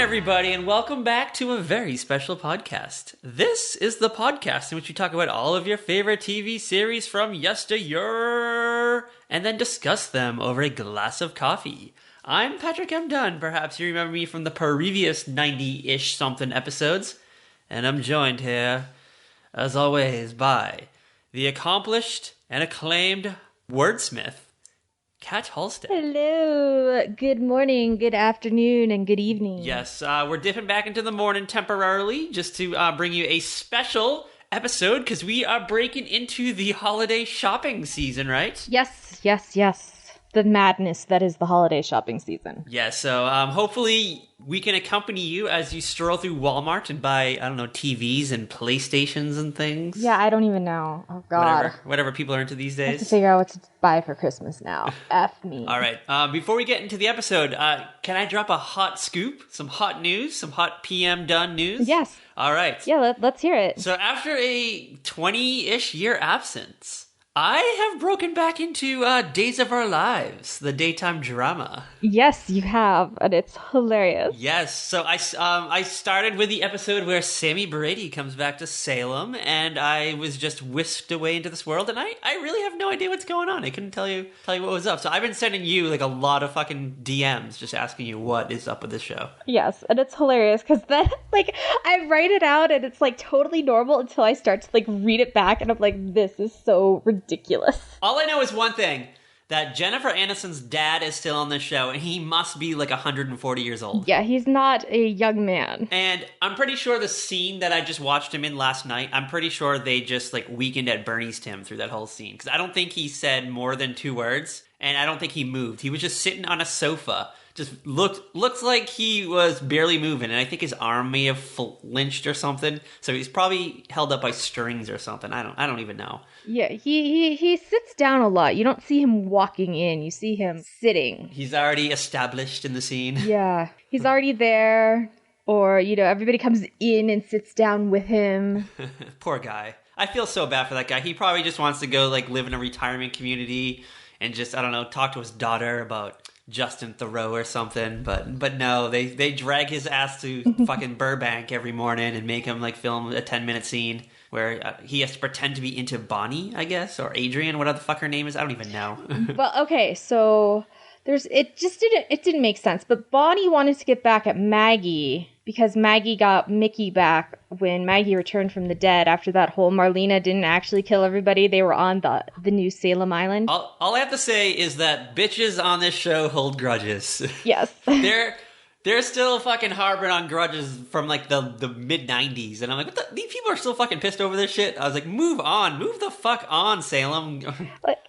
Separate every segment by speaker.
Speaker 1: everybody, and welcome back to a very special podcast. This is the podcast in which we talk about all of your favorite TV series from yesteryear, and then discuss them over a glass of coffee. I'm Patrick M. Dunn. Perhaps you remember me from the previous 90-ish something episodes, and I'm joined here, as always, by the accomplished and acclaimed wordsmith, Kat Halstead.
Speaker 2: Hello. Good morning, good afternoon, and good evening.
Speaker 1: Yes, we're dipping back into the morning temporarily just to bring you a special episode because we are breaking into the holiday shopping season, right?
Speaker 2: Yes. The madness that is the holiday shopping season.
Speaker 1: Yeah, so hopefully we can accompany you as you stroll through Walmart and buy, I don't know, TVs and PlayStations and things.
Speaker 2: Yeah, I don't even know. Oh, God.
Speaker 1: Whatever people are into these
Speaker 2: I have
Speaker 1: days.
Speaker 2: to figure out what to buy for Christmas now. F me.
Speaker 1: All right. Before we get into the episode, can I drop a hot scoop? Some hot news? Some hot PM Dunn news?
Speaker 2: Yes.
Speaker 1: All right.
Speaker 2: Yeah, let's hear it.
Speaker 1: So after a 20-ish year absence, I have broken back into Days of Our Lives, the daytime drama.
Speaker 2: Yes, you have, and it's hilarious.
Speaker 1: Yes, so I started with the episode where Sammy Brady comes back to Salem, and I was just whisked away into this world, and I really have no idea what's going on. I couldn't tell you what was up. So I've been sending you like a lot of fucking DMs just asking you what is up with this show.
Speaker 2: Yes, and it's hilarious because then like I write it out and it's like totally normal until I start to like read it back and I'm like, this is so ridiculous.
Speaker 1: All I know is one thing, that Jennifer Aniston's dad is still on this show, and he must be like 140 years old.
Speaker 2: Yeah, he's not a young man.
Speaker 1: And I'm pretty sure the scene that I just watched him in last night, I'm pretty sure they just like Weekend at Bernie's him through that whole scene. Because I don't think he said more than 2 words, and I don't think he moved. He was just sitting on a sofa. Just looks like he was barely moving, and I think his arm may have flinched or something. So he's probably held up by strings or something. I don't even know.
Speaker 2: Yeah, he sits down a lot. You don't see him walking in. You see him sitting.
Speaker 1: He's already established in the scene.
Speaker 2: Yeah, he's already there. Or, you know, everybody comes in and sits down with him.
Speaker 1: Poor guy. I feel so bad for that guy. He probably just wants to go like live in a retirement community and just, I don't know, talk to his daughter about Justin Theroux or something, but no, they drag his ass to fucking Burbank every morning and make him like film a 10-minute scene where he has to pretend to be into Bonnie, I guess, or Adrian, whatever the fuck her name is. I don't even know.
Speaker 2: Well, okay, so it didn't make sense, but Bonnie wanted to get back at Maggie because Maggie got Mickey back when Maggie returned from the dead after that whole Marlena didn't actually kill everybody. They were on the new Salem Island.
Speaker 1: All I have to say is that bitches on this show hold grudges.
Speaker 2: Yes.
Speaker 1: They're still fucking harboring on grudges from like the mid-90s. And I'm like, these people are still fucking pissed over this shit? I was like, move on. Move the fuck on, Salem.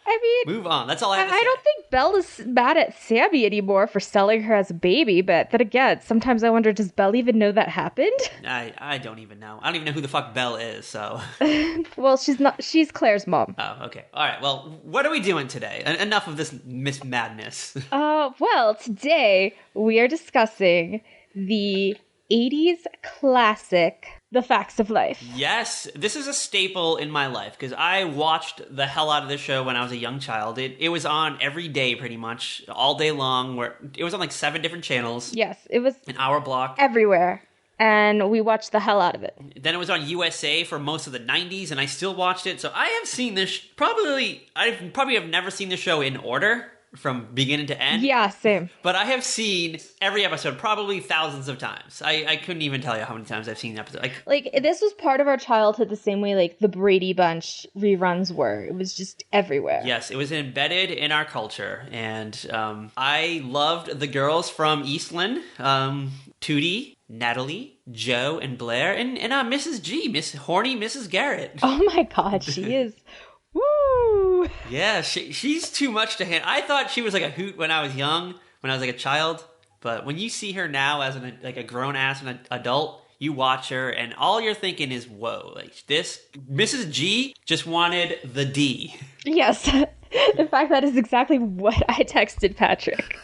Speaker 2: I mean...
Speaker 1: Move on. That's all I have to say.
Speaker 2: I don't think Belle is mad at Sammy anymore for selling her as a baby, but then again, sometimes I wonder, does Belle even know that happened?
Speaker 1: I don't even know. I don't even know who the fuck Belle is, so...
Speaker 2: Well, she's Claire's mom.
Speaker 1: Oh, okay. All right, well, what are we doing today? Enough of this Miss Madness.
Speaker 2: Well, today we are discussing the 80s classic, The Facts of Life.
Speaker 1: Yes, this is a staple in my life because I watched the hell out of this show when I was a young child. It was on every day pretty much, all day long. Where it was on like 7 different channels.
Speaker 2: Yes, it was
Speaker 1: an hour block.
Speaker 2: Everywhere. And we watched the hell out of it.
Speaker 1: Then it was on USA for most of the 90s, and I still watched it. So I have seen this, I probably have never seen the show in order from beginning to end.
Speaker 2: Yeah, same.
Speaker 1: But I have seen every episode probably thousands of times. I couldn't even tell you how many times I've seen the episode.
Speaker 2: Like, this was part of our childhood the same way, like, the Brady Bunch reruns were. It was just everywhere.
Speaker 1: Yes, it was embedded in our culture. And I loved the girls from Eastland, Tootie, Natalie, Joe, and Blair, and Mrs. G, Horny Mrs. Garrett.
Speaker 2: Oh my god, she is... Woo!
Speaker 1: Yeah, she's too much to handle. I thought she was like a hoot when I was young, when I was like a child. But when you see her now as a grown-ass and an adult, you watch her, and all you're thinking is, whoa, like this Mrs. G just wanted the D.
Speaker 2: Yes. In fact, that is exactly what I texted Patrick.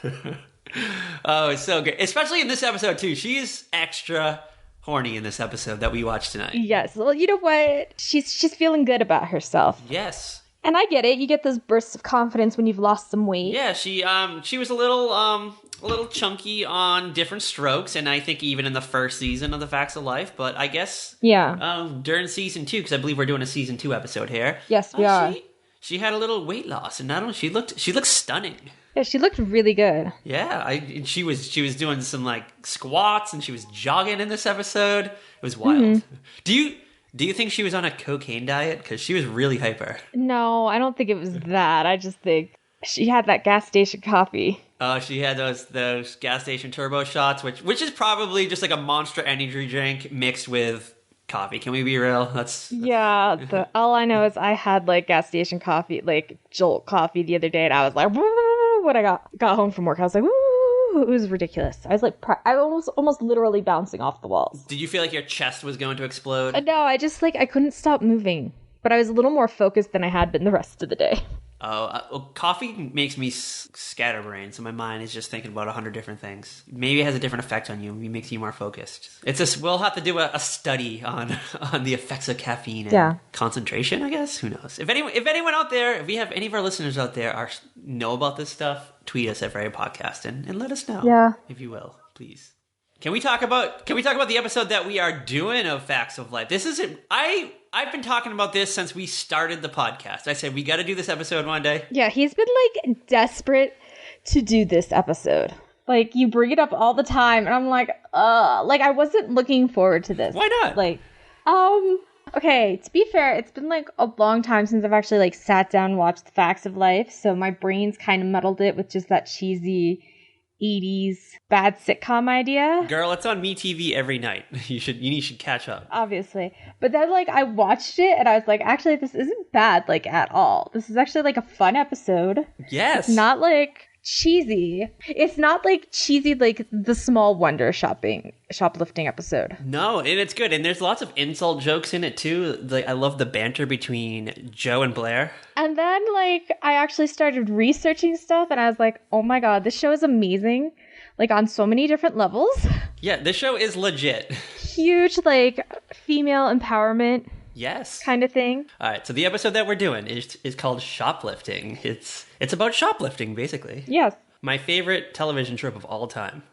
Speaker 1: Oh, it's so good. Especially in this episode, too. She is extra horny in this episode that we watched tonight.
Speaker 2: Yes. Well, you know what? She's feeling good about herself.
Speaker 1: Yes.
Speaker 2: And I get it. You get those bursts of confidence when you've lost some weight.
Speaker 1: Yeah, she was a little chunky on different strokes, and I think even in the first season of The Facts of Life, but I guess during season 2, because I believe we're doing a season 2 episode here.
Speaker 2: Yes, we are.
Speaker 1: She had a little weight loss, and not only she looked stunning.
Speaker 2: Yeah, she looked really good.
Speaker 1: Yeah, she was doing some like squats, and she was jogging in this episode. It was wild. Mm-hmm. Do you think she was on a cocaine diet? Because she was really hyper.
Speaker 2: No, I don't think it was that. I just think she had that gas station coffee.
Speaker 1: Oh, she had those gas station turbo shots, which is probably just like a Monster energy drink mixed with coffee. Can we be real? That's
Speaker 2: all I know is I had like gas station coffee, like Jolt coffee the other day, and I was like, woo, when I got home from work, I was like, woo. It was ridiculous. I was like, I was almost literally bouncing off the walls.
Speaker 1: Did you feel like your chest was going to explode?
Speaker 2: No, I just I couldn't stop moving. But I was a little more focused than I had been the rest of the day.
Speaker 1: Oh, coffee makes me scatterbrained, so my mind is just thinking about 100 different things. Maybe it has a different effect on you. It makes you more focused. We'll have to do a study on the effects of caffeine and concentration, I guess. Who knows? If anyone out there, if we have any of our listeners out there know about this stuff, tweet us at Very Podcast and let us know, if you will, please. Can we talk about the episode that we are doing of Facts of Life? This isn't. I've been talking about this since we started the podcast. I said we got to do this episode one day.
Speaker 2: Yeah, he's been like desperate to do this episode. Like you bring it up all the time, and I'm like I wasn't looking forward to this.
Speaker 1: Why not?
Speaker 2: Like, okay. To be fair, it's been like a long time since I've actually like sat down and watched the Facts of Life, so my brain's kind of muddled it with just that cheesy 80s bad sitcom idea.
Speaker 1: Girl, it's on MeTV every night. You should catch up.
Speaker 2: Obviously. But then I watched it and I was like, actually, this isn't bad at all. This is actually a fun episode.
Speaker 1: Yes.
Speaker 2: It's not cheesy. It's not cheesy the Small Wonder shoplifting episode.
Speaker 1: No, and it's good. And there's lots of insult jokes in it too. I love the banter between Joe and Blair.
Speaker 2: And then I actually started researching stuff and I was like, oh my god, this show is amazing. On so many different levels.
Speaker 1: Yeah, this show is legit.
Speaker 2: Huge female empowerment.
Speaker 1: Yes.
Speaker 2: Kind of thing.
Speaker 1: All right, so the episode that we're doing is called Shoplifting. It's about shoplifting, basically.
Speaker 2: Yes.
Speaker 1: My favorite television trope of all time.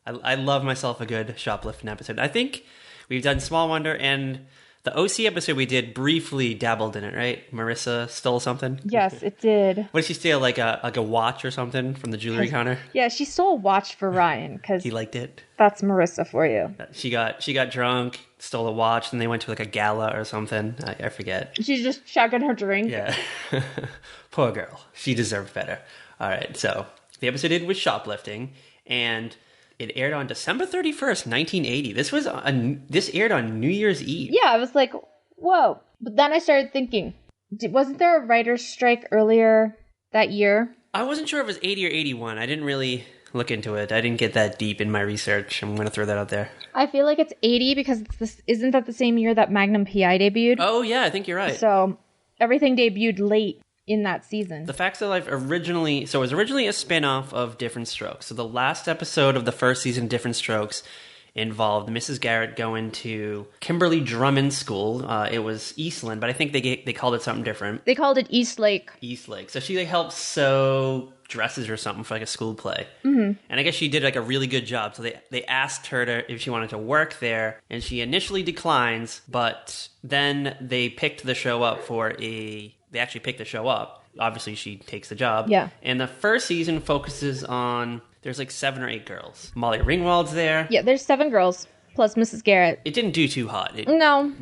Speaker 1: I love myself a good shoplifting episode. I think we've done Small Wonder, and the OC episode we did briefly dabbled in it, right? Marissa stole something?
Speaker 2: Yes, it did.
Speaker 1: What did she steal, like a watch or something from the jewelry counter?
Speaker 2: Yeah, she stole a watch for Ryan, because
Speaker 1: he liked it.
Speaker 2: That's Marissa for you.
Speaker 1: She got drunk, stole a watch, and they went to a gala or something. I forget.
Speaker 2: She's just chugging her drink.
Speaker 1: Yeah. Poor girl. She deserved better. All right, so the episode did with shoplifting, and it aired on December 31st, 1980. This aired on New Year's Eve.
Speaker 2: Yeah, I was like, whoa. But then I started thinking, wasn't there a writer's strike earlier that year?
Speaker 1: I wasn't sure if it was 80 or 81. I didn't really look into it. I didn't get that deep in my research. I'm going to throw that out there.
Speaker 2: I feel like it's 80 because isn't that the same year that Magnum P.I. debuted?
Speaker 1: Oh, yeah, I think you're right.
Speaker 2: So everything debuted late in that season.
Speaker 1: The Facts of Life it was originally a spin-off of Different Strokes. So the last episode of the first season, Different Strokes, involved Mrs. Garrett going to Kimberly Drummond's school. It was Eastland, but I think they called it something different.
Speaker 2: They called it Eastlake.
Speaker 1: Eastlake. So she helped sew dresses or something for a school play. Mm-hmm. And I guess she did a really good job. So they asked her if she wanted to work there, and she initially declines, but then they picked the show up They actually picked the show up. Obviously, she takes the job.
Speaker 2: Yeah.
Speaker 1: And the first season focuses on, there's 7 or 8 girls. Molly Ringwald's there.
Speaker 2: Yeah, there's 7 girls, plus Mrs. Garrett.
Speaker 1: It didn't do too hot.
Speaker 2: No.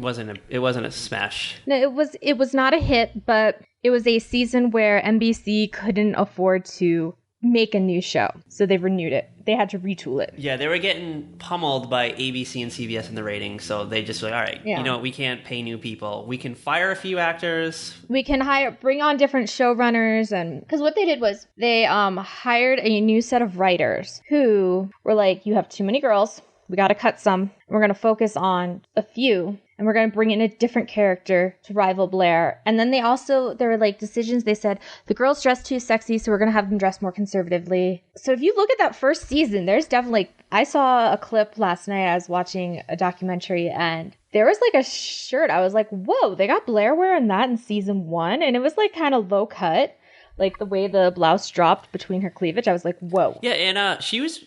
Speaker 1: It wasn't a smash.
Speaker 2: No, it was not a hit, but it was a season where NBC couldn't afford to make a new show. So they renewed it. They had to retool it.
Speaker 1: Yeah, they were getting pummeled by ABC and CBS in the ratings, so they just all right, we can't pay new people. We can fire a few actors.
Speaker 2: We can bring on different showrunners, and because what they did was they hired a new set of writers who were like, you have too many girls. We got to cut some. We're going to focus on a few. and we're going to bring in a different character to rival Blair. And then there were like decisions. They said the girls dress too sexy, so we're going to have them dress more conservatively. So if you look at that first season, there's definitely, I saw a clip last night. I was watching a documentary, and there was like a shirt. I was like, whoa, they got Blair wearing that in season 1. And it was like kind of low cut, like the way the blouse dropped between her cleavage. I was like, whoa.
Speaker 1: Yeah, and she was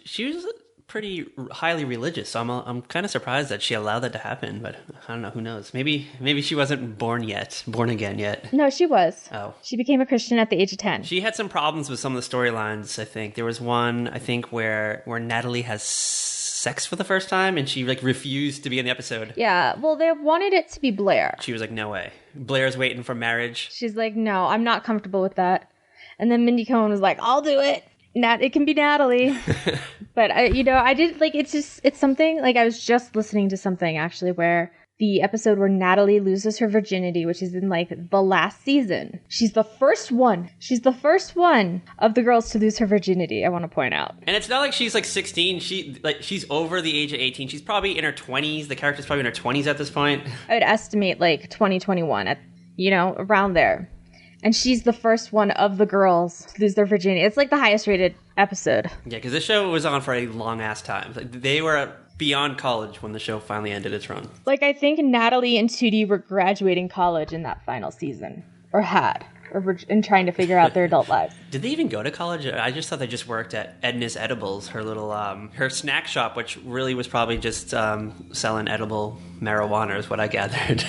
Speaker 1: pretty highly religious, so I'm kind of surprised that she allowed that to happen, but I don't know, who knows. Maybe she wasn't born again yet.
Speaker 2: No, she was.
Speaker 1: Oh.
Speaker 2: She became a Christian at the age of 10.
Speaker 1: She had some problems with some of the storylines, I think. There was one, I think, where Natalie has sex for the first time, and she like refused to be in the episode.
Speaker 2: Yeah, well, they wanted it to be Blair.
Speaker 1: She was like, no way. Blair's waiting for marriage.
Speaker 2: She's like, no, I'm not comfortable with that. And then Mindy Cohn was like, I'll do it. It can be Natalie. But I did like, it's something like I was just listening to something actually where the episode where Natalie loses her virginity, which is in like the last season. She's the first one of the girls to lose her virginity, I want to point out. And
Speaker 1: it's not like she's like 16. She's over the age of 18. She's probably in her 20s. The character's probably in her 20s at this point.
Speaker 2: I would estimate like 2021 at, around there. And she's the first one of the girls to lose their virginity. It's like the highest rated episode.
Speaker 1: Yeah, because this show was on for a long ass time. Like, they were beyond college when the show finally ended its run.
Speaker 2: Like, I think Natalie and Tootie were graduating college in that final season. Or were trying to figure out their adult lives.
Speaker 1: Did they even go to college? I just thought they just worked at Edna's Edibles, her little, her snack shop, which really was probably just selling edible marijuana is what I gathered.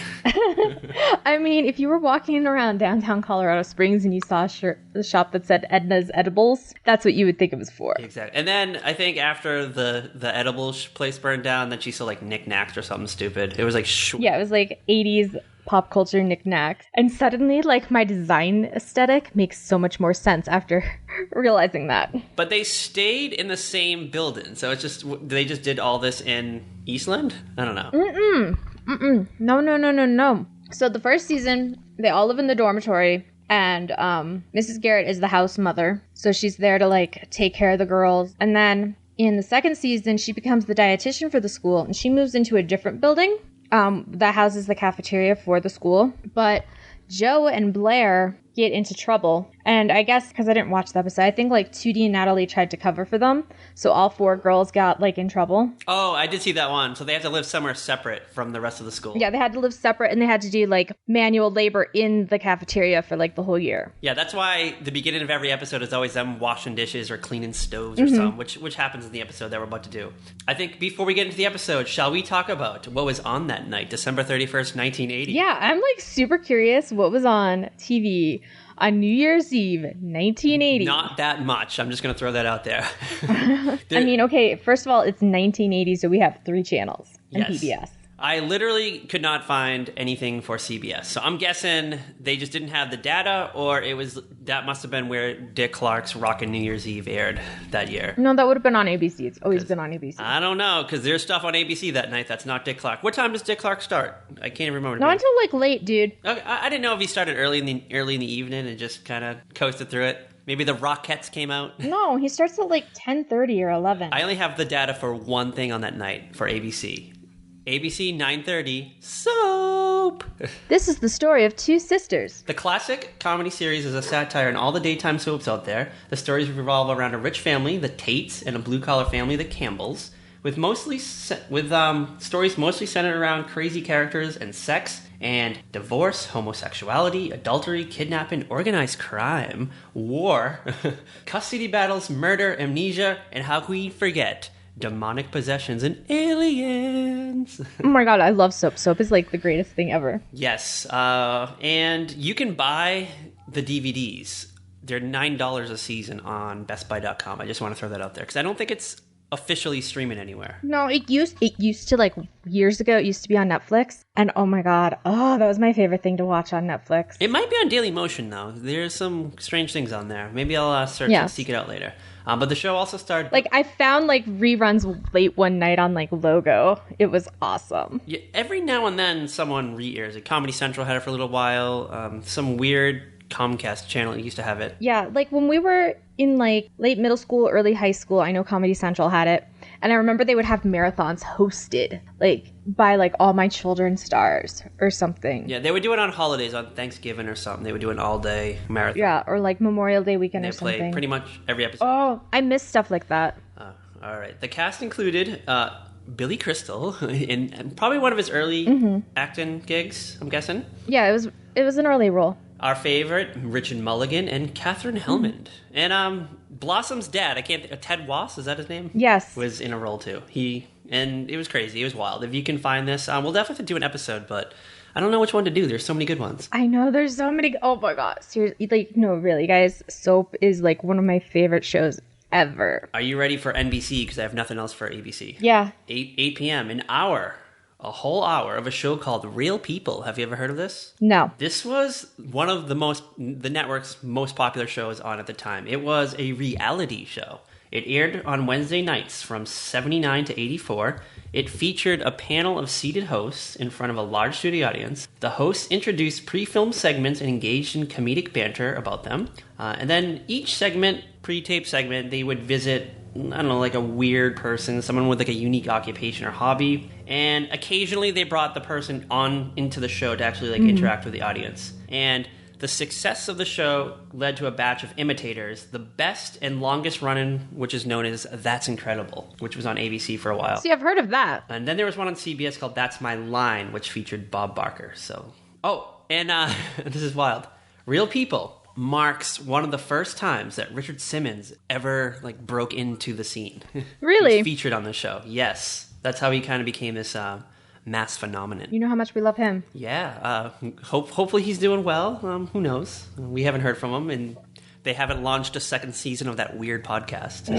Speaker 2: I mean, if you were walking around downtown Colorado Springs and you saw a shop that said Edna's Edibles, that's what you would think it was for.
Speaker 1: Exactly. And then I think after the edibles place burned down, then she sold like knickknacks or something stupid. It was like...
Speaker 2: Yeah, it was like 80s pop culture knickknacks. And suddenly, like, my design aesthetic makes so much more sense after realizing that.
Speaker 1: But they stayed in the same building. So it's just... They just did all this in Eastland? I don't know.
Speaker 2: No. So the first season, they all live in the dormitory, and Mrs. Garrett is the house mother. So she's there to, like, take care of the girls. And then in the second season, she becomes the dietitian for the school, and she moves into a different building that houses the cafeteria for the school. But Joe and Blair get into trouble. And I guess because I didn't watch the episode, I think like Tootie and Natalie tried to cover for them. So all 4 girls got like in trouble.
Speaker 1: Oh, I did see that one. So they have to live somewhere separate from the rest of the school.
Speaker 2: Yeah, they had to live separate, and they had to do like manual labor in the cafeteria for like the whole year.
Speaker 1: Yeah, that's why the beginning of every episode is always them washing dishes or cleaning stoves or something, which happens in the episode that we're about to do. I think before we get into the episode, shall we talk about what was on that night, December 31st, 1980?
Speaker 2: Yeah, I'm like super curious what was on TV on New Year's Eve, 1980.
Speaker 1: Not that much. I'm just going to throw that out there.
Speaker 2: I mean, okay, first of all, it's 1980, so we have 3 channels and PBS.
Speaker 1: I literally could not find anything for CBS. So I'm guessing they just didn't have the data, or that must have been where Dick Clark's Rockin' New Year's Eve aired that year.
Speaker 2: No, that would have been on ABC. It's always been on ABC.
Speaker 1: I don't know, because there's stuff on ABC that night that's not Dick Clark. What time does Dick Clark start? I can't even remember.
Speaker 2: Not until like late, dude.
Speaker 1: Okay, I didn't know if he started early in the evening and just kind of coasted through it. Maybe the Rockettes came out.
Speaker 2: No, he starts at like 10:30 or 11.
Speaker 1: I only have the data for one thing on that night for ABC. ABC 9:30 soap.
Speaker 2: This is the story of 2 sisters.
Speaker 1: The classic comedy series is a satire on all the daytime soaps out there. The stories revolve around a rich family, the Tates, and a blue-collar family, the Campbells, with stories mostly centered around crazy characters and sex and divorce, homosexuality, adultery, kidnapping, organized crime, war, custody battles, murder, amnesia, and how can we forget demonic possessions and aliens.
Speaker 2: Oh my god, I love soap. Soap is like the greatest thing ever.
Speaker 1: Yes, and you can buy the DVDs. They're $9 a season on bestbuy.com. I just want to throw that out there because I don't think it's officially streaming anywhere.
Speaker 2: No, it used to, like, years ago, it used to be on Netflix. And oh my god, that was my favorite thing to watch on Netflix.
Speaker 1: It might be on Dailymotion, though. There's some strange things on there. Maybe I'll search and seek it out later. But the show also starred...
Speaker 2: Like, I found, like, reruns late one night on, like, Logo. It was awesome.
Speaker 1: Yeah, every now and then, someone re-airs it. Comedy Central had it for a little while. Some weird Comcast channel used to have it.
Speaker 2: Yeah, like, when we were in, like, late middle school, early high school, I know Comedy Central had it. And I remember they would have marathons hosted, like, by, like, All My Children stars or something.
Speaker 1: Yeah, they would do it on holidays, on Thanksgiving or something. They would do an all-day marathon.
Speaker 2: Yeah, or, like, Memorial Day weekend or something.
Speaker 1: They play pretty much every episode.
Speaker 2: Oh, I miss stuff like that.
Speaker 1: All right. The cast included Billy Crystal in probably one of his early acting gigs, I'm guessing.
Speaker 2: Yeah, it was an early role.
Speaker 1: Our favorite, Richard Mulligan and Catherine Hellman. And Blossom's dad, Ted Wass, is that his name?
Speaker 2: Yes.
Speaker 1: Was in a role too. And it was crazy. It was wild. If you can find this, we'll definitely have to do an episode, but I don't know which one to do. There's so many good ones.
Speaker 2: I know, there's so many. Oh my god. Seriously, like, no, really, guys. Soap is, like, one of my favorite shows ever.
Speaker 1: Are you ready for NBC? Because I have nothing else for ABC.
Speaker 2: Yeah.
Speaker 1: 8 p.m., a whole hour of a show called Real People. Have you ever heard of this?
Speaker 2: No.
Speaker 1: This was one of the network's most popular shows on at the time. It was a reality show. It aired on Wednesday nights from 79 to 84. It featured a panel of seated hosts in front of a large studio audience. The hosts introduced pre-filmed segments and engaged in comedic banter about them. And then each segment, pre-taped segment, they would visit, I don't know, like a weird person, someone with like a unique occupation or hobby. And occasionally they brought the person on into the show to actually like interact with the audience. And the success of the show led to a batch of imitators, the best and longest running, which is known as That's Incredible, which was on ABC for a while.
Speaker 2: See, I've heard of that.
Speaker 1: And then there was one on CBS called That's My Line, which featured Bob Barker. So, and this is wild. Real People marks one of the first times that Richard Simmons ever like broke into the scene.
Speaker 2: Really?
Speaker 1: He was featured on the show. Yes. That's how he kind of became this mass phenomenon.
Speaker 2: You know how much we love him.
Speaker 1: Yeah. Hopefully he's doing well. Who knows? We haven't heard from him, and they haven't launched a second season of that weird podcast.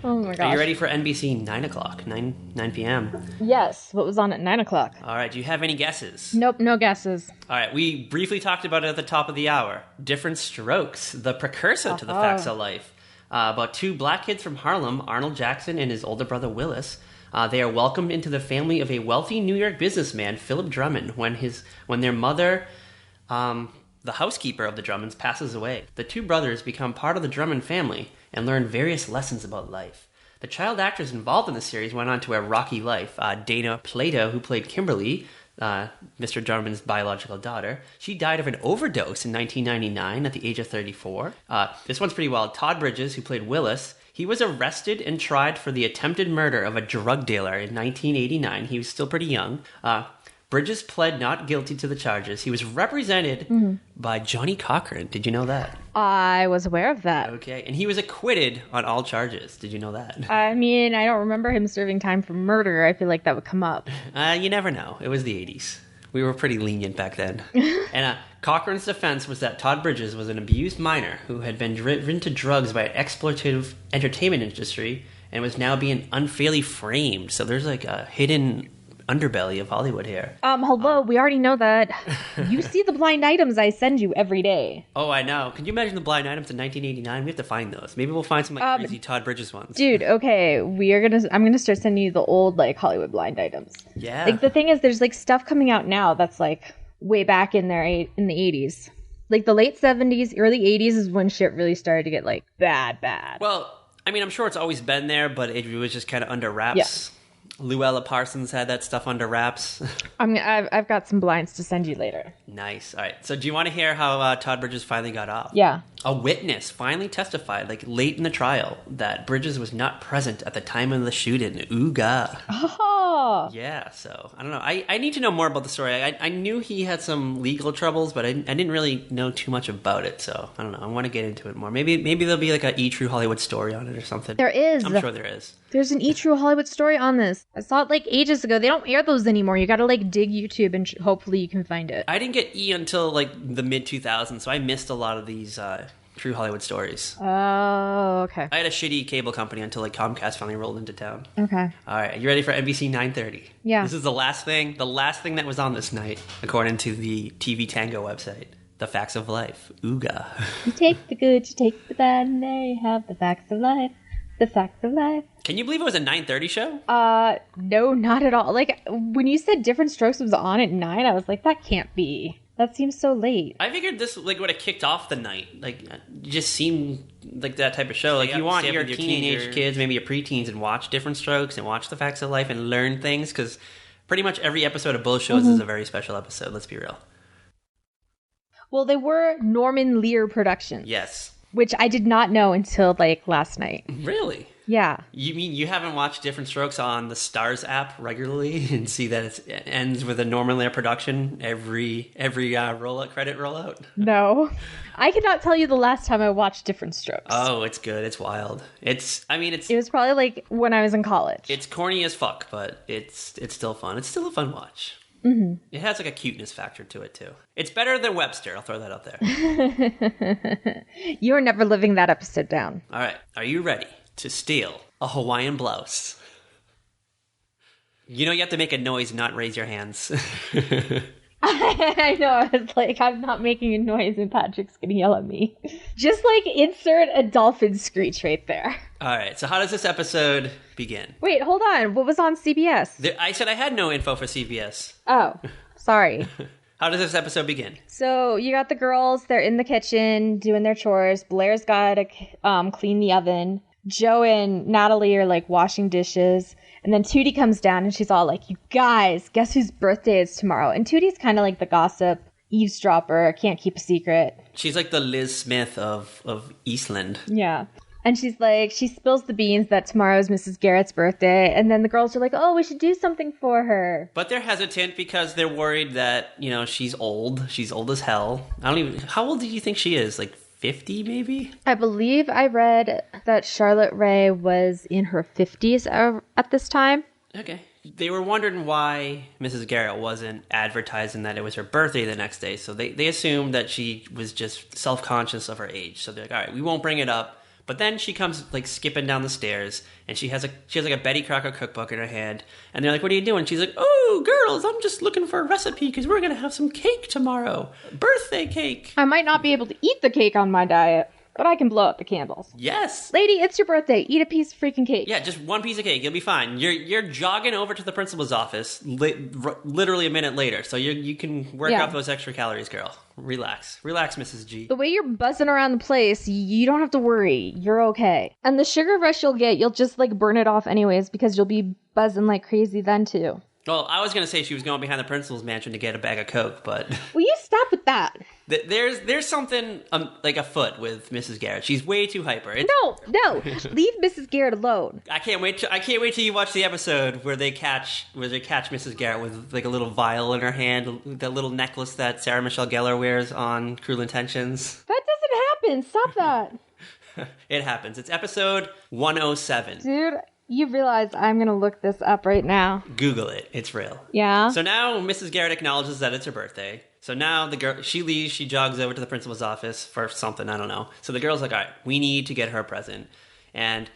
Speaker 2: Oh my gosh.
Speaker 1: Are you ready for NBC 9 o'clock, 9 p.m.?
Speaker 2: Yes. What was on at 9 o'clock?
Speaker 1: All right. Do you have any guesses?
Speaker 2: Nope, no guesses.
Speaker 1: All right. We briefly talked about it at the top of the hour. Different Strokes, the precursor to the Facts of Life. About two black kids from Harlem, Arnold Jackson and his older brother Willis. They are welcomed into the family of a wealthy New York businessman, Philip Drummond, when their mother, the housekeeper of the Drummonds, passes away. The two brothers become part of the Drummond family and learn various lessons about life. The child actors involved in the series went on to a rocky life. Dana Plato, who played Kimberly, Mr. Drummond's biological daughter, she died of an overdose in 1999 at the age of 34. This one's pretty wild. Todd Bridges, who played Willis, he was arrested and tried for the attempted murder of a drug dealer in 1989. He was still pretty young. Bridges pled not guilty to the charges. He was represented by Johnny Cochran. Did you know that?
Speaker 2: I was aware of that.
Speaker 1: Okay. And he was acquitted on all charges. Did you know that?
Speaker 2: I mean, I don't remember him serving time for murder. I feel like that would come up.
Speaker 1: You never know. It was the 80s. We were pretty lenient back then. And Cochran's defense was that Todd Bridges was an abused minor who had been driven to drugs by an exploitative entertainment industry and was now being unfairly framed. So there's like a hidden underbelly of Hollywood here.
Speaker 2: Hello, we already know that. You see the blind items I send you every day.
Speaker 1: Oh, I know. Can you imagine the blind items in 1989? We have to find those. Maybe we'll find some like crazy Todd Bridges ones.
Speaker 2: Dude, okay, I'm gonna start sending you the old like Hollywood blind items.
Speaker 1: Yeah.
Speaker 2: Like the thing is, there's like stuff coming out now that's like way back in there in the 80s. Like the late 70s, early 80s is when shit really started to get like bad.
Speaker 1: Well, I mean, I'm sure it's always been there, but it was just kind of under wraps. Yeah. Luella Parsons had that stuff under wraps.
Speaker 2: I've got some blinds to send you later.
Speaker 1: Nice. All right. So do you want to hear how Todd Bridges finally got off?
Speaker 2: Yeah.
Speaker 1: A witness finally testified, like late in the trial, that Bridges was not present at the time of the shooting. Ooga.
Speaker 2: Oh.
Speaker 1: Yeah. So I don't know. I need to know more about the story. I knew he had some legal troubles, but I didn't really know too much about it. So I don't know. I want to get into it more. Maybe there'll be like a E! True Hollywood story on it or something.
Speaker 2: There is.
Speaker 1: I'm sure there is.
Speaker 2: There's an E! True Hollywood story on this. I saw it like ages ago. They don't air those anymore. You gotta like dig YouTube and hopefully you can find it.
Speaker 1: I didn't get E! until like the mid 2000s, so I missed a lot of these True Hollywood stories.
Speaker 2: Oh, okay.
Speaker 1: I had a shitty cable company until like Comcast finally rolled into town.
Speaker 2: Okay.
Speaker 1: All right, are you ready for NBC 9:30?
Speaker 2: Yeah.
Speaker 1: This is the last thing that was on this night, according to the TV Tango website. The Facts of Life. Ooga.
Speaker 2: You take the good, you take the bad, and there you have the facts of life. The Facts of Life.
Speaker 1: Can you believe it was a 9:30 show?
Speaker 2: No, not at all. Like, when you said Different Strokes was on at 9, I was like, that can't be That seems so late.
Speaker 1: I figured this would have kicked off the night. Like, it just seemed like that type of show. Like, you want your teenage kids, maybe your preteens, and watch Different Strokes and watch The Facts of Life and learn things, because pretty much every episode of both shows is a very special episode, let's be real.
Speaker 2: Well, they were Norman Lear productions.
Speaker 1: Yes.
Speaker 2: Which I did not know until, last night.
Speaker 1: Really?
Speaker 2: Yeah.
Speaker 1: You mean you haven't watched Different Strokes on the Stars app regularly and see that it ends with a Norman Lear production every credit rollout?
Speaker 2: No. I cannot tell you the last time I watched Different Strokes.
Speaker 1: Oh, it's good. It's wild. It
Speaker 2: was probably when I was in college.
Speaker 1: It's corny as fuck, but it's still fun. It's still a fun watch.
Speaker 2: Mm-hmm.
Speaker 1: It has a cuteness factor to it too. It's better than Webster. I'll throw that out there.
Speaker 2: You're never living that episode down.
Speaker 1: All right. Are you ready to steal a Hawaiian blouse? You have to make a noise, not raise your hands.
Speaker 2: I know. It's I'm not making a noise and Patrick's going to yell at me. Just insert a dolphin screech right there.
Speaker 1: All right. So how does this episode begin?
Speaker 2: Wait, hold on. What was on CBS?
Speaker 1: I said I had no info for CBS.
Speaker 2: Oh, sorry.
Speaker 1: How does this episode begin?
Speaker 2: So you got the girls. They're in the kitchen doing their chores. Blair's got to clean the oven. Joe and Natalie are washing dishes. And then Tootie comes down and she's all you guys, guess whose birthday is tomorrow? And Tootie's kind of the gossip eavesdropper, can't keep a secret.
Speaker 1: She's like the Liz Smith of Eastland.
Speaker 2: Yeah. And she's she spills the beans that tomorrow's Mrs. Garrett's birthday. And then the girls are oh, we should do something for her.
Speaker 1: But they're hesitant because they're worried that, she's old. She's old as hell. How old do you think she is? 50 maybe?
Speaker 2: I believe I read that Charlotte Rae was in her 50s at this time.
Speaker 1: Okay. They were wondering why Mrs. Garrett wasn't advertising that it was her birthday the next day. So they assumed that she was just self-conscious of her age. So they're all right, we won't bring it up. But then she comes skipping down the stairs, and she has a Betty Crocker cookbook in her hand, and they're what are you doing? She's oh, girls, I'm just looking for a recipe because we're going to have some cake tomorrow. Birthday cake.
Speaker 2: I might not be able to eat the cake on my diet, but I can blow out the candles.
Speaker 1: Yes.
Speaker 2: Lady, it's your birthday. Eat a piece of freaking cake.
Speaker 1: Yeah, just one piece of cake. You'll be fine. You're jogging over to the principal's office literally a minute later, so you can work out those extra calories, girl. Relax, Mrs. G.
Speaker 2: The way you're buzzing around the place, you don't have to worry. You're okay. And the sugar rush you'll just burn it off anyways because you'll be buzzing like crazy then too.
Speaker 1: Well, I was going to say she was going behind the principal's mansion to get a bag of Coke, but...
Speaker 2: Will you stop with that?
Speaker 1: There's something afoot with Mrs. Garrett. She's way too hyper.
Speaker 2: No, leave Mrs. Garrett alone.
Speaker 1: I can't wait till you watch the episode where they catch Mrs. Garrett with a little vial in her hand, that little necklace that Sarah Michelle Gellar wears on Cruel Intentions.
Speaker 2: That doesn't happen. Stop that.
Speaker 1: It happens. It's episode 107.
Speaker 2: Dude, you realize I'm going to look this up right now.
Speaker 1: Google it. It's real.
Speaker 2: Yeah.
Speaker 1: So now Mrs. Garrett acknowledges that it's her birthday. So now the girl, she leaves, she jogs over to the principal's office for something, I don't know. So the girl's all right, we need to get her a present. And,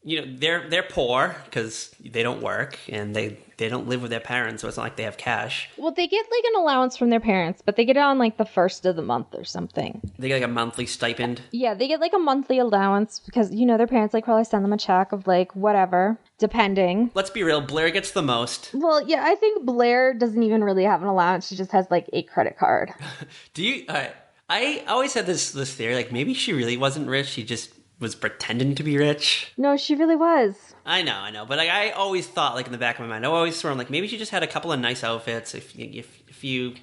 Speaker 1: they're poor because they don't work and they don't live with their parents, so it's not like they have cash.
Speaker 2: Well, they get an allowance from their parents, but they get it on the first of the month or something.
Speaker 1: They get a monthly stipend?
Speaker 2: Yeah, they get a monthly allowance because, their parents probably send them a check of whatever, depending.
Speaker 1: Let's be real, Blair gets the most.
Speaker 2: Well, yeah, I think Blair doesn't even really have an allowance. She just has a credit card.
Speaker 1: Do you... I always had this theory, maybe she really wasn't rich, she just was pretending to be rich.
Speaker 2: No, she really was.
Speaker 1: I know. But I always thought, in the back of my mind, I always swear, maybe she just had a couple of nice outfits, a few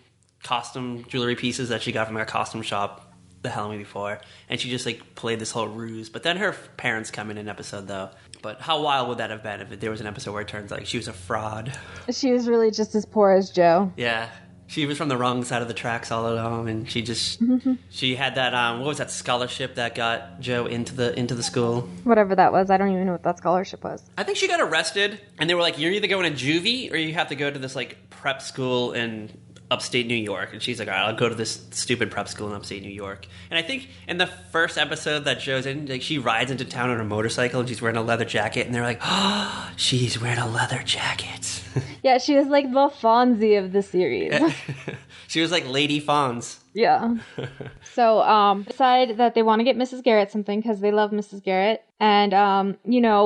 Speaker 1: costume jewelry pieces that she got from a costume shop the Halloween before, and she just played this whole ruse. But then her parents come in an episode, though. But how wild would that have been if there was an episode where it turns she was a fraud? She
Speaker 2: was really just as poor as Joe.
Speaker 1: Yeah. She was from the wrong side of the tracks all along, and she just she had that what was that scholarship that got Joe into the school?
Speaker 2: Whatever that was, I don't even know what that scholarship was.
Speaker 1: I think she got arrested, and they were you're either going to juvie or you have to go to this prep school in upstate New York. And she's all right, I'll go to this stupid prep school in upstate New York. And I think in the first episode that Joe's in, she rides into town on a motorcycle and she's wearing a leather jacket, and they're oh, she's wearing a leather jacket.
Speaker 2: Yeah, she was the Fonzie of the series.
Speaker 1: She was Lady Fonz.
Speaker 2: Yeah. So, decide that they want to get Mrs. Garrett something because they love Mrs. Garrett. And,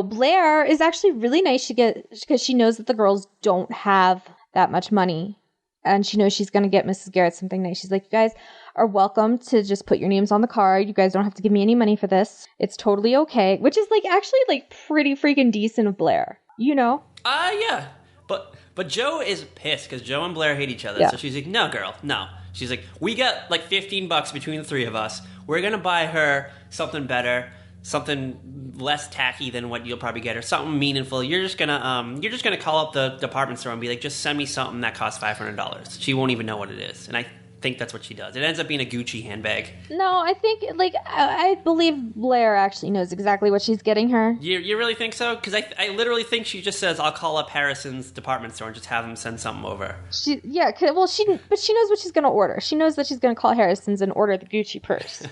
Speaker 2: Blair is actually really nice because she knows that the girls don't have that much money. and she knows she's going to get Mrs. Garrett something nice. She's like, you guys are welcome to just put your names on the card. You guys don't have to give me any money for this. It's totally okay. Which is like actually like pretty freaking decent of Blair, you know?
Speaker 1: Yeah. But Joe is pissed because Joe and Blair hate each other.
Speaker 2: Yeah.
Speaker 1: So she's like, no, girl, no. She's like, we got like $15 between the three of us. We're going to buy her something better, something less tacky than what you'll probably get her, something meaningful. You're just gonna call up the department store and be like, just send me something that costs $500. She won't even know what it is. And I think that's what she does. It ends up being a Gucci handbag.
Speaker 2: No, I think, like, I believe Blair actually knows exactly what she's getting her.
Speaker 1: You really think so? Because I literally think she just says, I'll call up Harrison's department store and just have them send something over.
Speaker 2: But she knows what she's going to order. She knows that she's going to call Harrison's and order the Gucci purse.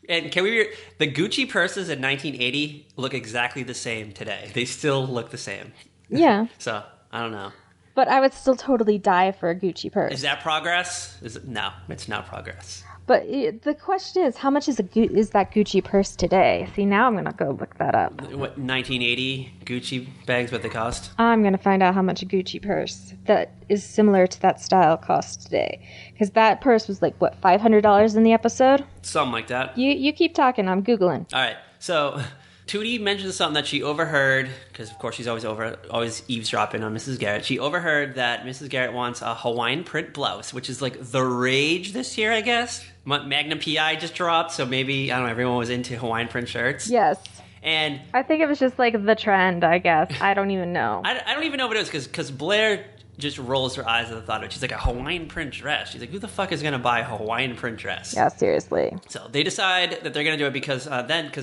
Speaker 1: And the Gucci purses in 1980 look exactly the same today. They still look the same.
Speaker 2: Yeah.
Speaker 1: So, I don't know.
Speaker 2: But I would still totally die for a Gucci purse.
Speaker 1: Is that progress? No, it's not progress.
Speaker 2: But the question is, how much is that Gucci purse today? See, now I'm going to go look that up.
Speaker 1: What, 1980 Gucci bags, what they cost?
Speaker 2: I'm going to find out how much a Gucci purse that is similar to that style costs today. Because that purse was like, what, $500 in the episode?
Speaker 1: Something like that.
Speaker 2: You keep talking. I'm Googling.
Speaker 1: All right. So Tootie mentioned something that she overheard, because of course she's always eavesdropping on Mrs. Garrett. She overheard that Mrs. Garrett wants a Hawaiian print blouse, which is like the rage this year, I guess. Magnum PI just dropped, so maybe, I don't know, everyone was into Hawaiian print shirts.
Speaker 2: Yes.
Speaker 1: And
Speaker 2: I think it was just like the trend, I guess. I don't even know.
Speaker 1: I don't even know what it was, because Blair just rolls her eyes at the thought of it. She's like, a Hawaiian print dress. She's like, who the fuck is going to buy a Hawaiian print dress?
Speaker 2: Yeah, seriously.
Speaker 1: So they decide that they're going to do it because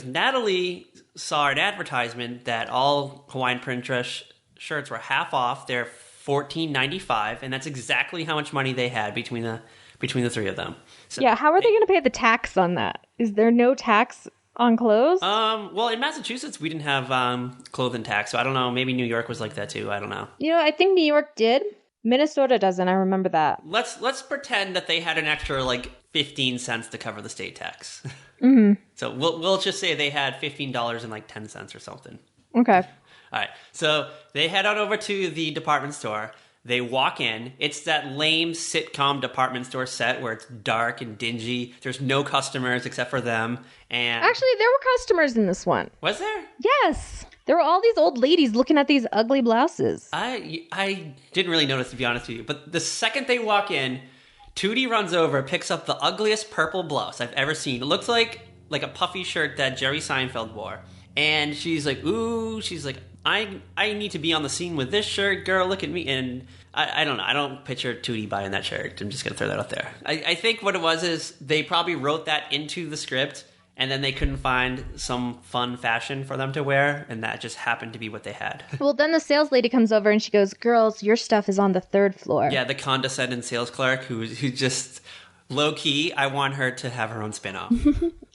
Speaker 1: Natalie saw an advertisement that all Hawaiian print dress shirts were half off. They're $14.95, and that's exactly how much money they had between the three of them. So
Speaker 2: yeah, how are they going to pay the tax on that? Is there no tax on clothes?
Speaker 1: Well, in Massachusetts, we didn't have clothing tax, so I don't know. Maybe New York was like that too. I don't know.
Speaker 2: You know, I think New York did. Minnesota doesn't. I remember that.
Speaker 1: Let's pretend that they had an extra like 15 cents to cover the state tax.
Speaker 2: Mm-hmm.
Speaker 1: So we'll just say they had $15 and like 10 cents or something.
Speaker 2: Okay.
Speaker 1: All right. So they head on over to the department store. They walk in. It's that lame sitcom department store set where it's dark and dingy. There's no customers except for them. And
Speaker 2: actually, there were customers in this one.
Speaker 1: Was there?
Speaker 2: Yes. There were all these old ladies looking at these ugly blouses.
Speaker 1: I didn't really notice, to be honest with you. But the second they walk in, Tootie runs over, picks up the ugliest purple blouse I've ever seen. It looks like a puffy shirt that Jerry Seinfeld wore. And she's like, ooh, I need to be on the scene with this shirt, girl, look at me. And I don't know, I don't picture Tootie buying that shirt. I'm just going to throw that out there. I think what it was is they probably wrote that into the script, and then they couldn't find some fun fashion for them to wear, and that just happened to be what they had.
Speaker 2: Well, then the sales lady comes over and she goes, girls, your stuff is on the 3rd floor.
Speaker 1: Yeah, the condescending sales clerk who just... low-key, I want her to have her own spin-off.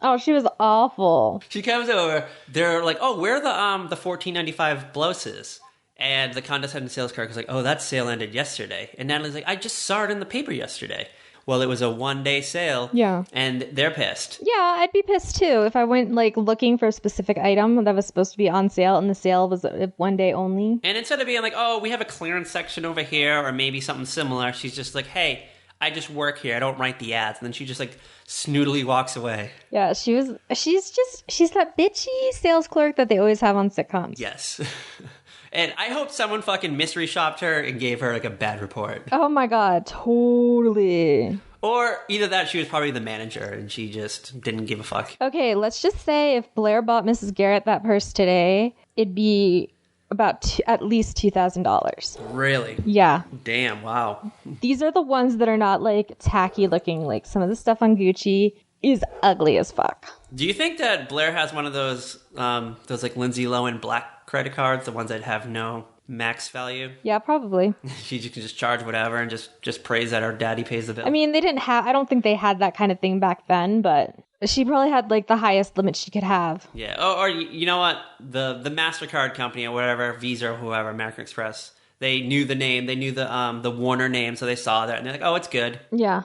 Speaker 2: Oh, she was awful.
Speaker 1: She comes over. They're like, oh, where are the $14.95 blouses? And the condescending sales clerk is like, oh, that sale ended yesterday. And Natalie's like, I just saw it in the paper yesterday. Well, it was a one-day sale.
Speaker 2: Yeah.
Speaker 1: And they're pissed.
Speaker 2: Yeah, I'd be pissed too if I went like looking for a specific item that was supposed to be on sale and the sale was one day only.
Speaker 1: And instead of being like, oh, we have a clearance section over here or maybe something similar, she's just like, hey, I just work here. I don't write the ads. And then she just like snootily walks away.
Speaker 2: Yeah, she's that bitchy sales clerk that they always have on sitcoms.
Speaker 1: Yes. And I hope someone fucking mystery shopped her and gave her like a bad report.
Speaker 2: Oh my God, totally.
Speaker 1: Or either that, she was probably the manager and she just didn't give a fuck.
Speaker 2: Okay, let's just say if Blair bought Mrs. Garrett that purse today, it'd be about at least $2,000.
Speaker 1: Really?
Speaker 2: Yeah.
Speaker 1: Damn, wow.
Speaker 2: These are the ones that are not like tacky looking. Like some of the stuff on Gucci is ugly as fuck.
Speaker 1: Do you think that Blair has one of those like Lindsay Lohan black credit cards, the ones that have no max value?
Speaker 2: Yeah, probably.
Speaker 1: She can just charge whatever and just praise that her daddy pays the bill.
Speaker 2: I mean, I don't think they had that kind of thing back then, but she probably had like the highest limit she could have.
Speaker 1: Yeah. Or you know what? The MasterCard company or whatever, Visa or whoever, American Express, they knew the name, they knew the Warner name, so they saw that and they're like, oh, it's good.
Speaker 2: Yeah.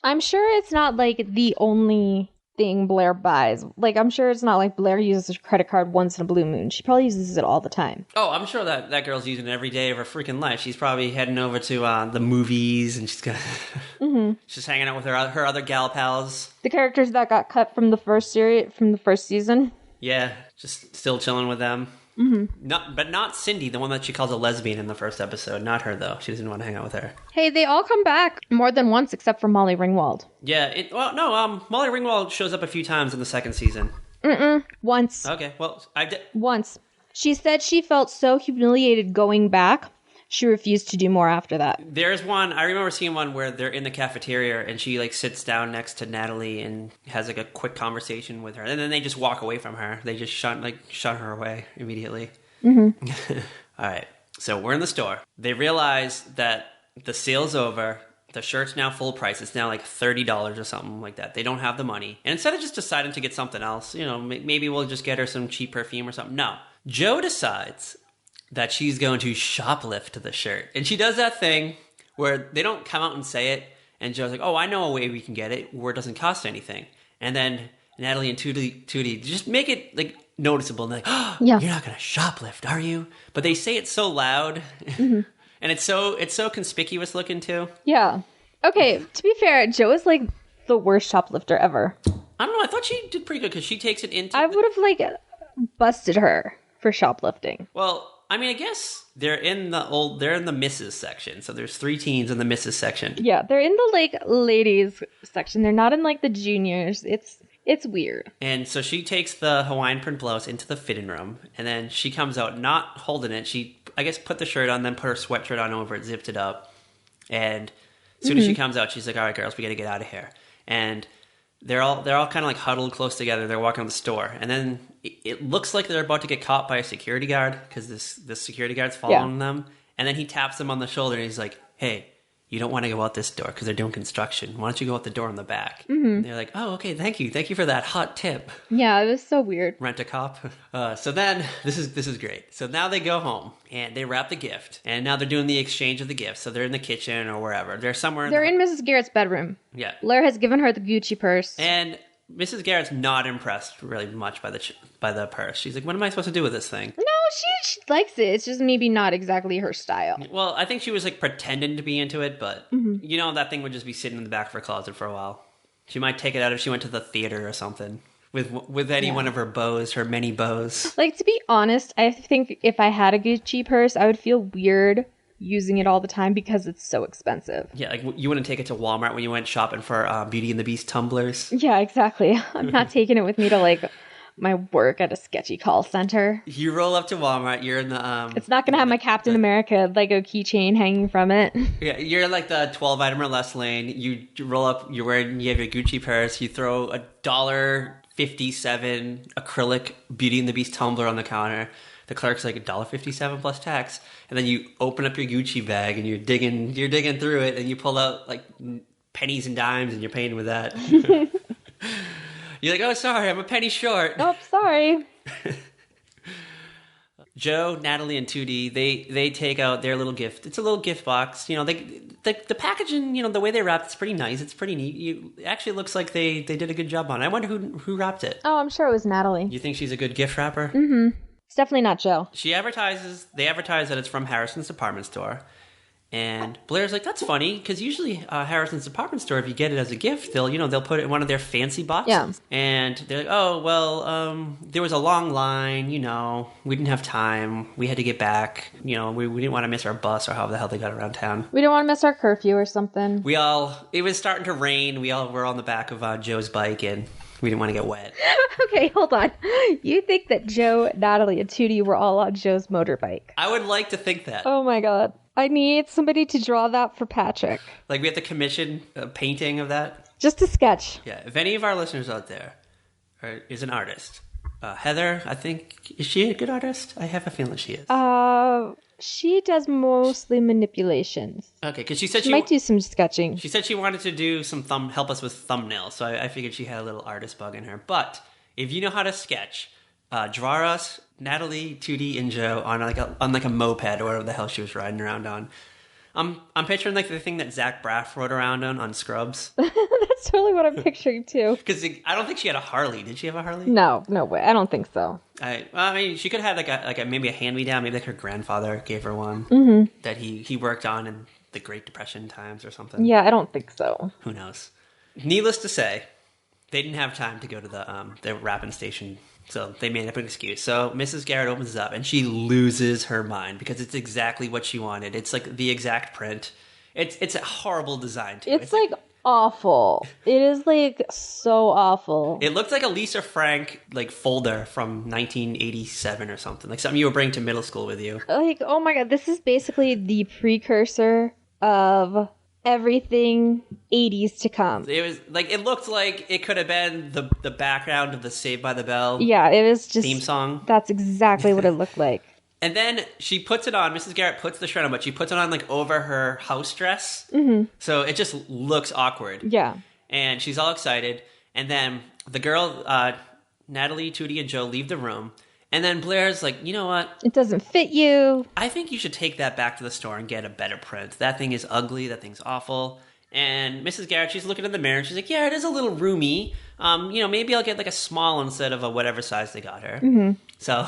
Speaker 2: I'm sure it's not like the only thing Blair buys. Like, I'm sure it's not like Blair uses her credit card once in a blue moon. She probably uses it all the time.
Speaker 1: Oh, I'm sure that girl's using it every day of her freaking life. She's probably heading over to the movies, and she's she's hanging out with her other gal pals.
Speaker 2: The characters that got cut from the first season.
Speaker 1: Yeah, just still chilling with them.
Speaker 2: Mm-hmm.
Speaker 1: Not Cindy, the one that she calls a lesbian in the first episode. Not her, though. She doesn't want to hang out with her.
Speaker 2: Hey, they all come back more than once except for Molly Ringwald.
Speaker 1: Yeah, Molly Ringwald shows up a few times in the second season.
Speaker 2: Once.
Speaker 1: Okay, well,
Speaker 2: Once. She said she felt so humiliated going back, she refused to do more after that.
Speaker 1: There's one, I remember seeing one where they're in the cafeteria and she like sits down next to Natalie and has like a quick conversation with her. And then they just walk away from her. They just shun her away immediately. Mm-hmm. All right. So we're in the store. They realize that the sale's over. The shirt's now full price. It's now like $30 or something like that. They don't have the money. And instead of just deciding to get something else, maybe we'll just get her some cheap perfume or something. No. Joe decides that she's going to shoplift the shirt. And she does that thing where they don't come out and say it, and Joe's like, oh, I know a way we can get it where it doesn't cost anything. And then Natalie and Tootie just make it like noticeable, and they're like, oh, yeah. You're not going to shoplift, are you? But they say it so loud, and it's so conspicuous looking too.
Speaker 2: Yeah. Okay, to be fair, Joe is like the worst shoplifter ever.
Speaker 1: I don't know, I thought she did pretty good because she takes it into...
Speaker 2: I would have busted her for shoplifting.
Speaker 1: Well... I mean, I guess they're in the misses section. So there's 3 teens in the misses section.
Speaker 2: Yeah, they're in the ladies section. They're not in the juniors. It's weird.
Speaker 1: And so she takes the Hawaiian print blouse into the fitting room, and then she comes out not holding it. She, I guess, put the shirt on, then put her sweatshirt on over it, zipped it up. And as soon as she comes out, she's like, all right, girls, we got to get out of here. And they're all kind of like huddled close together. They're walking to the store, and then it looks like they're about to get caught by a security guard because this security guard's following them. And then he taps them on the shoulder, and he's like, "Hey, you don't want to go out this door because they're doing construction. Why don't you go out the door in the back?" And they're like, "Oh, okay, thank you for that hot tip."
Speaker 2: Yeah, it was so weird.
Speaker 1: Rent a cop. So then this is great. So now they go home and they wrap the gift, and now they're doing the exchange of the gifts. So they're in the kitchen or wherever. They're somewhere.
Speaker 2: They're in Mrs. Garrett's bedroom.
Speaker 1: Yeah.
Speaker 2: Blair has given her the Gucci purse,
Speaker 1: and Mrs. Garrett's not impressed really much by the purse. She's like, "What am I supposed to do with this thing?"
Speaker 2: No, she likes it. It's just maybe not exactly her style.
Speaker 1: Well, I think she was like pretending to be into it, but that thing would just be sitting in the back of her closet for a while. She might take it out if she went to the theater or something with any one of her bows, her many bows. Like,
Speaker 2: to be honest, I think if I had a Gucci purse, I would feel weird using it all the time because it's so expensive.
Speaker 1: Yeah, like you wouldn't take it to Walmart when you went shopping for Beauty and the Beast tumblers.
Speaker 2: Yeah, exactly. I'm not taking it with me to my work at a sketchy call center.
Speaker 1: You roll up to Walmart, you're in the...
Speaker 2: it's not going to have my Captain America Lego keychain hanging from it.
Speaker 1: Yeah, you're in the 12 item or less lane. You roll up, you have your Gucci purse, you throw a $1.57 acrylic Beauty and the Beast tumbler on the counter. The clerk's like $1.57 plus tax, and then you open up your Gucci bag and you're digging through it, and you pull out pennies and dimes, and you're paying with that. You're like, "Oh, sorry, I'm a penny short."
Speaker 2: Oh, sorry.
Speaker 1: Joe, Natalie, and Tootie, they take out their little gift. It's a little gift box. The packaging, the way they wrapped it's pretty nice. It's pretty neat. It actually looks like they did a good job on it. I wonder who wrapped it.
Speaker 2: Oh, I'm sure it was Natalie.
Speaker 1: You think she's a good gift wrapper?
Speaker 2: Mm-hmm. It's definitely not Joe.
Speaker 1: They advertise that it's from Harrison's department store. And Blair's like, that's funny, because usually Harrison's department store, if you get it as a gift, they'll put it in one of their fancy boxes.
Speaker 2: Yeah.
Speaker 1: And they're like, oh, well, there was a long line, we didn't have time. We had to get back. We didn't want to miss our bus or however the hell they got around town.
Speaker 2: We didn't want to miss our curfew or something.
Speaker 1: It was starting to rain. We all were on the back of Joe's bike, and we didn't want to get wet.
Speaker 2: Okay, hold on. You think that Joe, Natalie, and Tootie were all on Joe's motorbike?
Speaker 1: I would like to think that.
Speaker 2: Oh my god. I need somebody to draw that for Patrick.
Speaker 1: We have to commission a painting of that?
Speaker 2: Just a sketch.
Speaker 1: Yeah, if any of our listeners out there is an artist, Heather, I think, is she a good artist? I have a feeling she is.
Speaker 2: She does mostly manipulations.
Speaker 1: Okay, because she said
Speaker 2: she might do some sketching.
Speaker 1: She said she wanted to do help us with thumbnails, so I figured she had a little artist bug in her. But if you know how to sketch, draw us Natalie, Tootie, and Joe on a moped or whatever the hell she was riding around on. I'm picturing like the thing that Zach Braff rode around on Scrubs.
Speaker 2: That's totally what I'm picturing too.
Speaker 1: Because I don't think she had a Harley. Did she have a Harley?
Speaker 2: No way. I don't think so.
Speaker 1: I mean, she could have had maybe a hand-me-down. Maybe like her grandfather gave her one that he worked on in the Great Depression times or something.
Speaker 2: Yeah, I don't think so.
Speaker 1: Who knows? Needless to say, they didn't have time to go to the wrapping station, so they made up an excuse. So Mrs. Garrett opens up, and she loses her mind because it's exactly what she wanted. It's like the exact print. It's a horrible design, too.
Speaker 2: It's like awful. It is like so awful.
Speaker 1: It looked like a Lisa Frank like folder from 1987 or something. Like something you would bring to middle school with you.
Speaker 2: Like, oh my god, this is basically the precursor of everything 80s to come.
Speaker 1: It was like, it looked like it could have been the background of the Saved by the Bell
Speaker 2: Yeah, it was just
Speaker 1: theme song.
Speaker 2: That's exactly what it looked like.
Speaker 1: And then she puts it on, Mrs. Garrett puts the shirt on, but she puts it on like over her house dress. Mm-hmm. So it just looks awkward.
Speaker 2: Yeah.
Speaker 1: And she's all excited. And then the girl, Natalie, Tootie, and Joe leave the room. And then Blair's like, you know what?
Speaker 2: It doesn't fit you.
Speaker 1: I think you should take that back to the store and get a better print. That thing is ugly. That thing's awful. And Mrs. Garrett, she's looking in the mirror and she's like, yeah, it is a little roomy. Maybe I'll get like a small instead of a whatever size they got her. Mm-hmm. So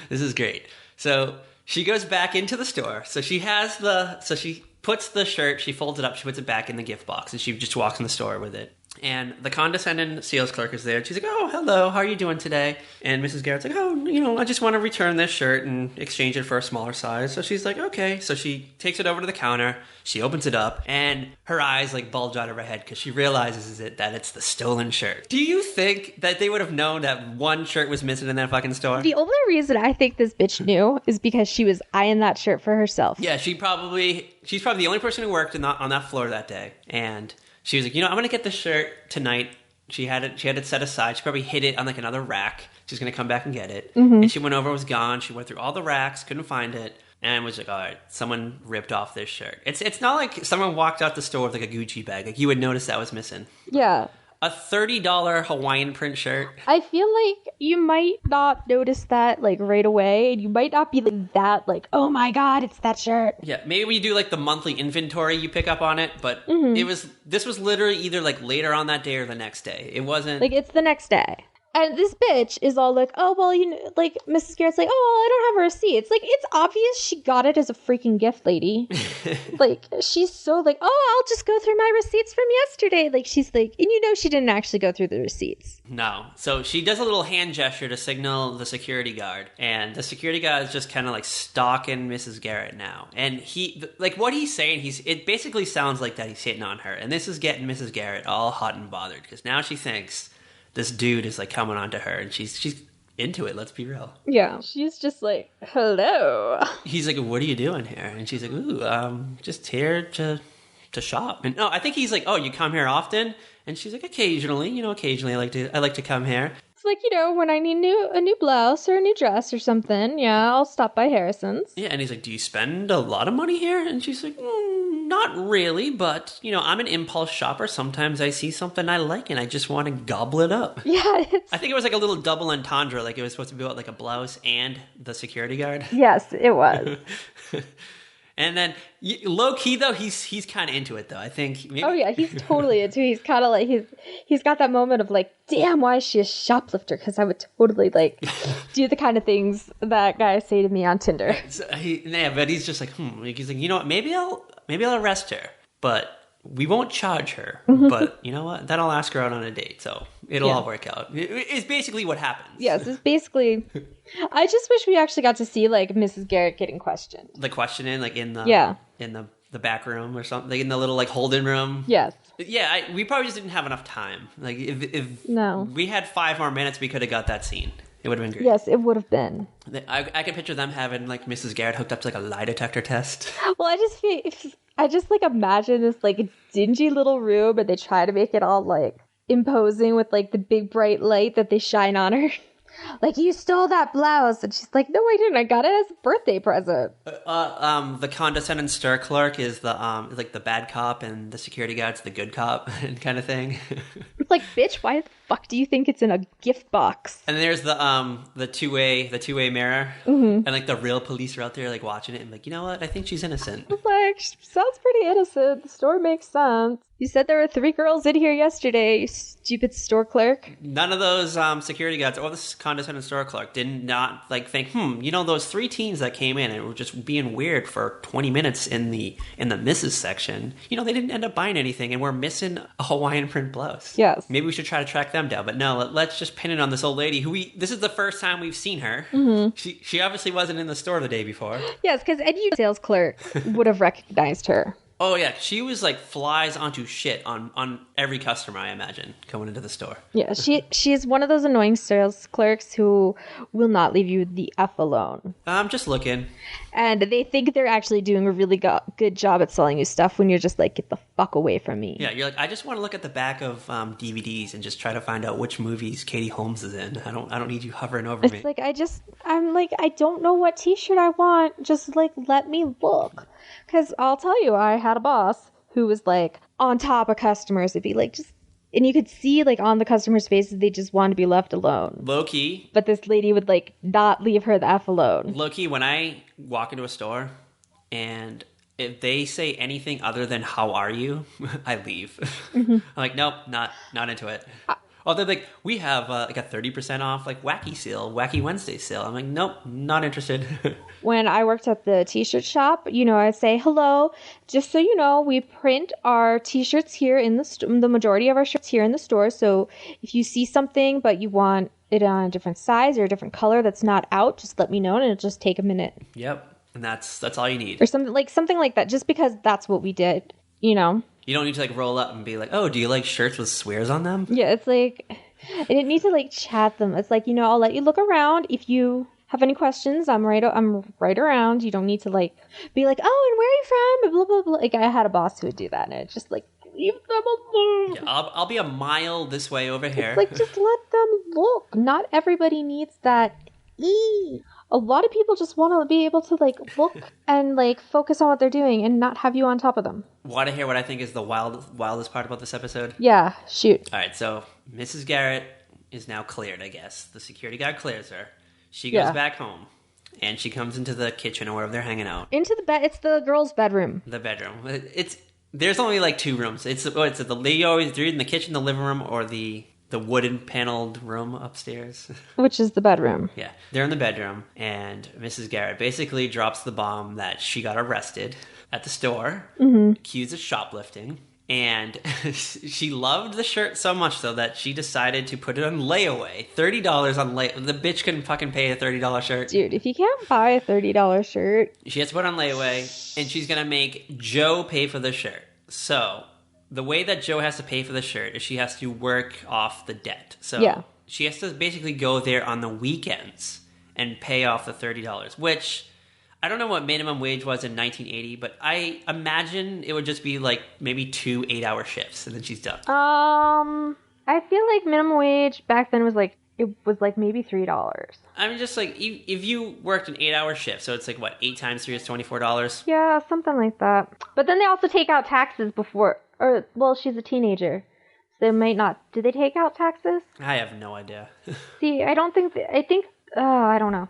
Speaker 1: this is great. So she goes back into the store. So she puts the shirt, she folds it up, she puts it back in the gift box, and she just walks in the store with it. And the condescending sales clerk is there. She's like, oh, hello, how are you doing today? And Mrs. Garrett's like, oh, I just want to return this shirt and exchange it for a smaller size. So she's like, okay. So she takes it over to the counter. She opens it up, and her eyes like bulge out of her head because she realizes that it's the stolen shirt. Do you think that they would have known that one shirt was missing in that fucking store?
Speaker 2: The only reason I think this bitch knew is because she was eyeing that shirt for herself.
Speaker 1: Yeah, she's probably the only person who worked on that floor that day. And she was like, I'm going to get this shirt tonight. She had it set aside. She probably hid it on like another rack. She's going to come back and get it. Mm-hmm. And she went over, it was gone. She went through all the racks, couldn't find it. And was like, all right, someone ripped off this shirt. It's not like someone walked out the store with like a Gucci bag. Like you would notice that was missing.
Speaker 2: Yeah.
Speaker 1: A $30 Hawaiian print shirt.
Speaker 2: I feel like you might not notice that like right away. And you might not be like that, like, oh my God, it's that shirt.
Speaker 1: Yeah, maybe when you do like the monthly inventory, you pick up on it. But this was literally either like later on that day or the next day. It wasn't
Speaker 2: like, it's the next day. And this bitch is all like, oh, well, like, Mrs. Garrett's like, oh, well, I don't have a receipt. It's like, it's obvious she got it as a freaking gift, lady. Like, she's so like, oh, I'll just go through my receipts from yesterday. Like, she's like, and she didn't actually go through the receipts.
Speaker 1: No. So she does a little hand gesture to signal the security guard. And the security guard is just kind of like stalking Mrs. Garrett now. And what he's saying, it basically sounds like that he's hitting on her. And this is getting Mrs. Garrett all hot and bothered. Because now she thinks this dude is like coming on to her, and she's into it. Let's be real.
Speaker 2: Yeah, she's just like, hello.
Speaker 1: He's like, what are you doing here? And she's like, ooh, just here to shop. And no, I think he's like, oh, you come here often? And she's like, occasionally, occasionally I like to come here.
Speaker 2: It's like, when I need a new blouse or a new dress or something, yeah, I'll stop by Harrison's.
Speaker 1: Yeah, and he's like, do you spend a lot of money here? And she's like, not really, but, I'm an impulse shopper. Sometimes I see something I like and I just want to gobble it up.
Speaker 2: Yeah.
Speaker 1: I think it was like a little double entendre, like it was supposed to be about like a blouse and the security guard.
Speaker 2: Yes, it was.
Speaker 1: And then, low key though, he's kind of into it though. I think. Maybe.
Speaker 2: Oh yeah, he's totally into it. He's kind of like he's got that moment of like, damn, why is she a shoplifter? Because I would totally like do the kind of things that guys say to me on Tinder.
Speaker 1: So but he's just like, He's like, you know what? Maybe I'll arrest her, but we won't charge her. But you know what? Then I'll ask her out on a date, so it'll all work out. It's basically what happens.
Speaker 2: Yes, it's basically. I just wish we actually got to see like Mrs. Garrett getting questioned.
Speaker 1: The questioning, like in the back room or something, like in the little like holding room.
Speaker 2: Yes.
Speaker 1: Yeah, we probably just didn't have enough time. Like if
Speaker 2: no,
Speaker 1: we had 5 more minutes, we could have got that scene. It would have been great.
Speaker 2: Yes, it would have been.
Speaker 1: I can picture them having like Mrs. Garrett hooked up to like a lie detector test.
Speaker 2: Well, I just like imagine this like dingy little room, and they try to make it all like imposing with like the big bright light that they shine on her. Like, you stole that blouse. And she's like, no, I didn't. I got it as a birthday present.
Speaker 1: The condescending store clerk is the like the bad cop, and the security guard's the good cop and kind of thing.
Speaker 2: It's like, bitch, why the fuck do you think it's in a gift box?
Speaker 1: And there's the two-way mirror, and like the real police are out there like watching it and like, you know what? I think she's innocent.
Speaker 2: Like, she sounds pretty innocent. The store makes sense. You said there were 3 girls in here yesterday, you stupid store clerk.
Speaker 1: None of those security guards or this condescending store clerk did not like think, those 3 teens that came in and were just being weird for 20 minutes in the misses section, they didn't end up buying anything and we're missing a Hawaiian print blouse.
Speaker 2: Yes.
Speaker 1: Maybe we should try to track them down, but no, let's just pin it on this old lady who this is the first time we've seen her. She obviously wasn't in the store the day before.
Speaker 2: Yes, because any sales clerk would have recognized her.
Speaker 1: Oh, yeah. She was like flies onto shit on every customer, I imagine, going into the store.
Speaker 2: Yeah, she's one of those annoying sales clerks who will not leave you the F alone.
Speaker 1: I'm just looking.
Speaker 2: And they think they're actually doing a really good job at selling you stuff when you're just like, get the fuck away from me.
Speaker 1: Yeah, you're like, I just want to look at the back of DVDs and just try to find out which movies Katie Holmes is in. I don't need you hovering over me.
Speaker 2: It's like, I'm like, I don't know what t-shirt I want. Just like, let me look. Because I'll tell you, I had a boss who was like on top of customers. It'd be like and you could see like on the customers' faces, they just wanted to be left alone.
Speaker 1: Low-key.
Speaker 2: But this lady would like not leave her the F alone.
Speaker 1: Low-key, when I walk into a store and if they say anything other than how are you, I leave. I'm like, nope, not into it. Oh, they're like, we have like a 30% off like Wacky Wednesday sale. I'm like, nope, not interested.
Speaker 2: When I worked at the t-shirt shop, I'd say, hello, just so you know, we print our t-shirts here in the majority of our shirts here in the store. So if you see something, but you want it on a different size or a different color that's not out, just let me know and it'll just take a minute.
Speaker 1: Yep. And that's all you need.
Speaker 2: Or something like that, just because that's what we did, You
Speaker 1: don't need to like roll up and be like, oh, do you like shirts with swears on them?
Speaker 2: Yeah, it's like, I didn't need to like chat them. It's like, I'll let you look around. If you have any questions, I'm right around. You don't need to like be like, oh, and where are you from? Blah, blah, blah. Like I had a boss who would do that, and it's just like, leave them alone.
Speaker 1: Yeah, I'll be a mile this way over here.
Speaker 2: It's like, just let them look. Not everybody needs that. A lot of people just want to be able to like look and like focus on what they're doing and not have you on top of them.
Speaker 1: Want to hear what I think is the wildest part about this episode?
Speaker 2: Yeah, shoot.
Speaker 1: All right, so Mrs. Garrett is now cleared, I guess. The security guard clears her. She goes back home, and she comes into the kitchen or wherever they're hanging out.
Speaker 2: Into the bed. It's the girl's bedroom.
Speaker 1: The bedroom. There's only like 2 rooms. It's the lady always they're in the kitchen, the living room, or the wooden paneled room upstairs.
Speaker 2: Which is the bedroom.
Speaker 1: Yeah. They're in the bedroom, and Mrs. Garrett basically drops the bomb that she got arrested at the store, accused of shoplifting. And she loved the shirt so much, though, that she decided to put it on layaway. $30 on layaway. The bitch couldn't fucking pay a $30 shirt.
Speaker 2: Dude, if you can't buy a $30 shirt...
Speaker 1: She has to put it on layaway, and she's going to make Joe pay for the shirt. So... the way that Joe has to pay for the shirt is she has to work off the debt. So she has to basically go there on the weekends and pay off the $30, which I don't know what minimum wage was in 1980, but I imagine it would just be like maybe 2 8-hour shifts and then she's done.
Speaker 2: I feel like minimum wage back then was like, it was like maybe $3.
Speaker 1: I mean, just like if you worked an 8-hour shift, so it's like what, 8 times 3 is $24?
Speaker 2: Yeah, something like that. But then they also take out taxes before... Or, well, she's a teenager. So they might not... Do they take out taxes?
Speaker 1: I have no idea.
Speaker 2: See, I don't think... I don't know.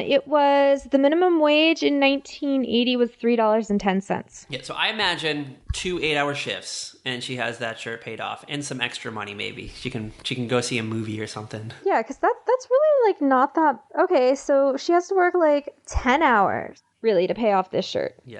Speaker 2: It was... The minimum wage in 1980 was $3.10.
Speaker 1: Yeah, so I imagine 2 8-hour shifts, and she has that shirt paid off, and some extra money maybe. She can go see a movie or something.
Speaker 2: Yeah, because that's really, like, not that... Okay, so she has to work, like, 10 hours, really, to pay off this shirt.
Speaker 1: Yeah,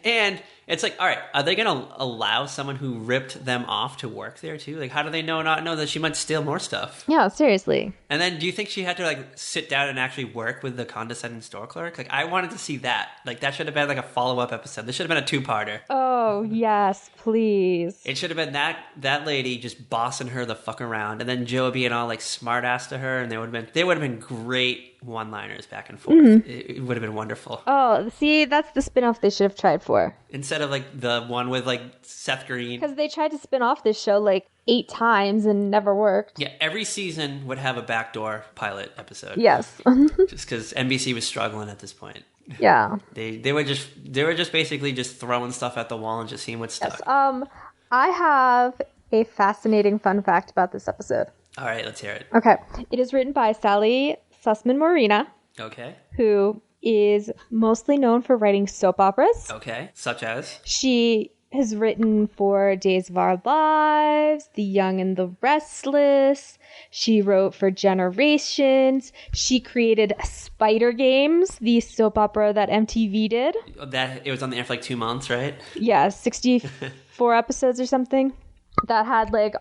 Speaker 1: and... it's like, all right, are they going to allow someone who ripped them off to work there too? Like, how do they not know that she might steal more stuff?
Speaker 2: Yeah, seriously.
Speaker 1: And then do you think she had to, like, sit down and actually work with the condescending store clerk? Like, I wanted to see that. Like, that should have been, like, a follow-up episode. This should have been a 2-parter.
Speaker 2: Oh, yes, please.
Speaker 1: It should have been that lady just bossing her the fuck around. And then Joe being all, like, smart-ass to her. And they would have been great one-liners back and forth. It would have been wonderful.
Speaker 2: Oh, see, that's the spin-off they should have tried for.
Speaker 1: Instead of, like, the one with, like, Seth Green.
Speaker 2: Because they tried to spin off this show, like, 8 times and never worked.
Speaker 1: Yeah, every season would have a backdoor pilot episode.
Speaker 2: Yes.
Speaker 1: Just because NBC was struggling at this point.
Speaker 2: Yeah.
Speaker 1: They were just basically just throwing stuff at the wall and just seeing what stuck.
Speaker 2: Yes. I have a fascinating fun fact about this episode.
Speaker 1: All right, let's hear it.
Speaker 2: Okay. It is written by Sally Sussman Morina,
Speaker 1: Okay.
Speaker 2: who is mostly known for writing soap operas.
Speaker 1: Okay. Such as?
Speaker 2: She has written for Days of Our Lives, The Young and the Restless. She wrote for Generations. She created Spider Games, the soap opera that MTV did.
Speaker 1: That it was on the air for like 2 months, right?
Speaker 2: Yeah, 64 episodes or something. That had like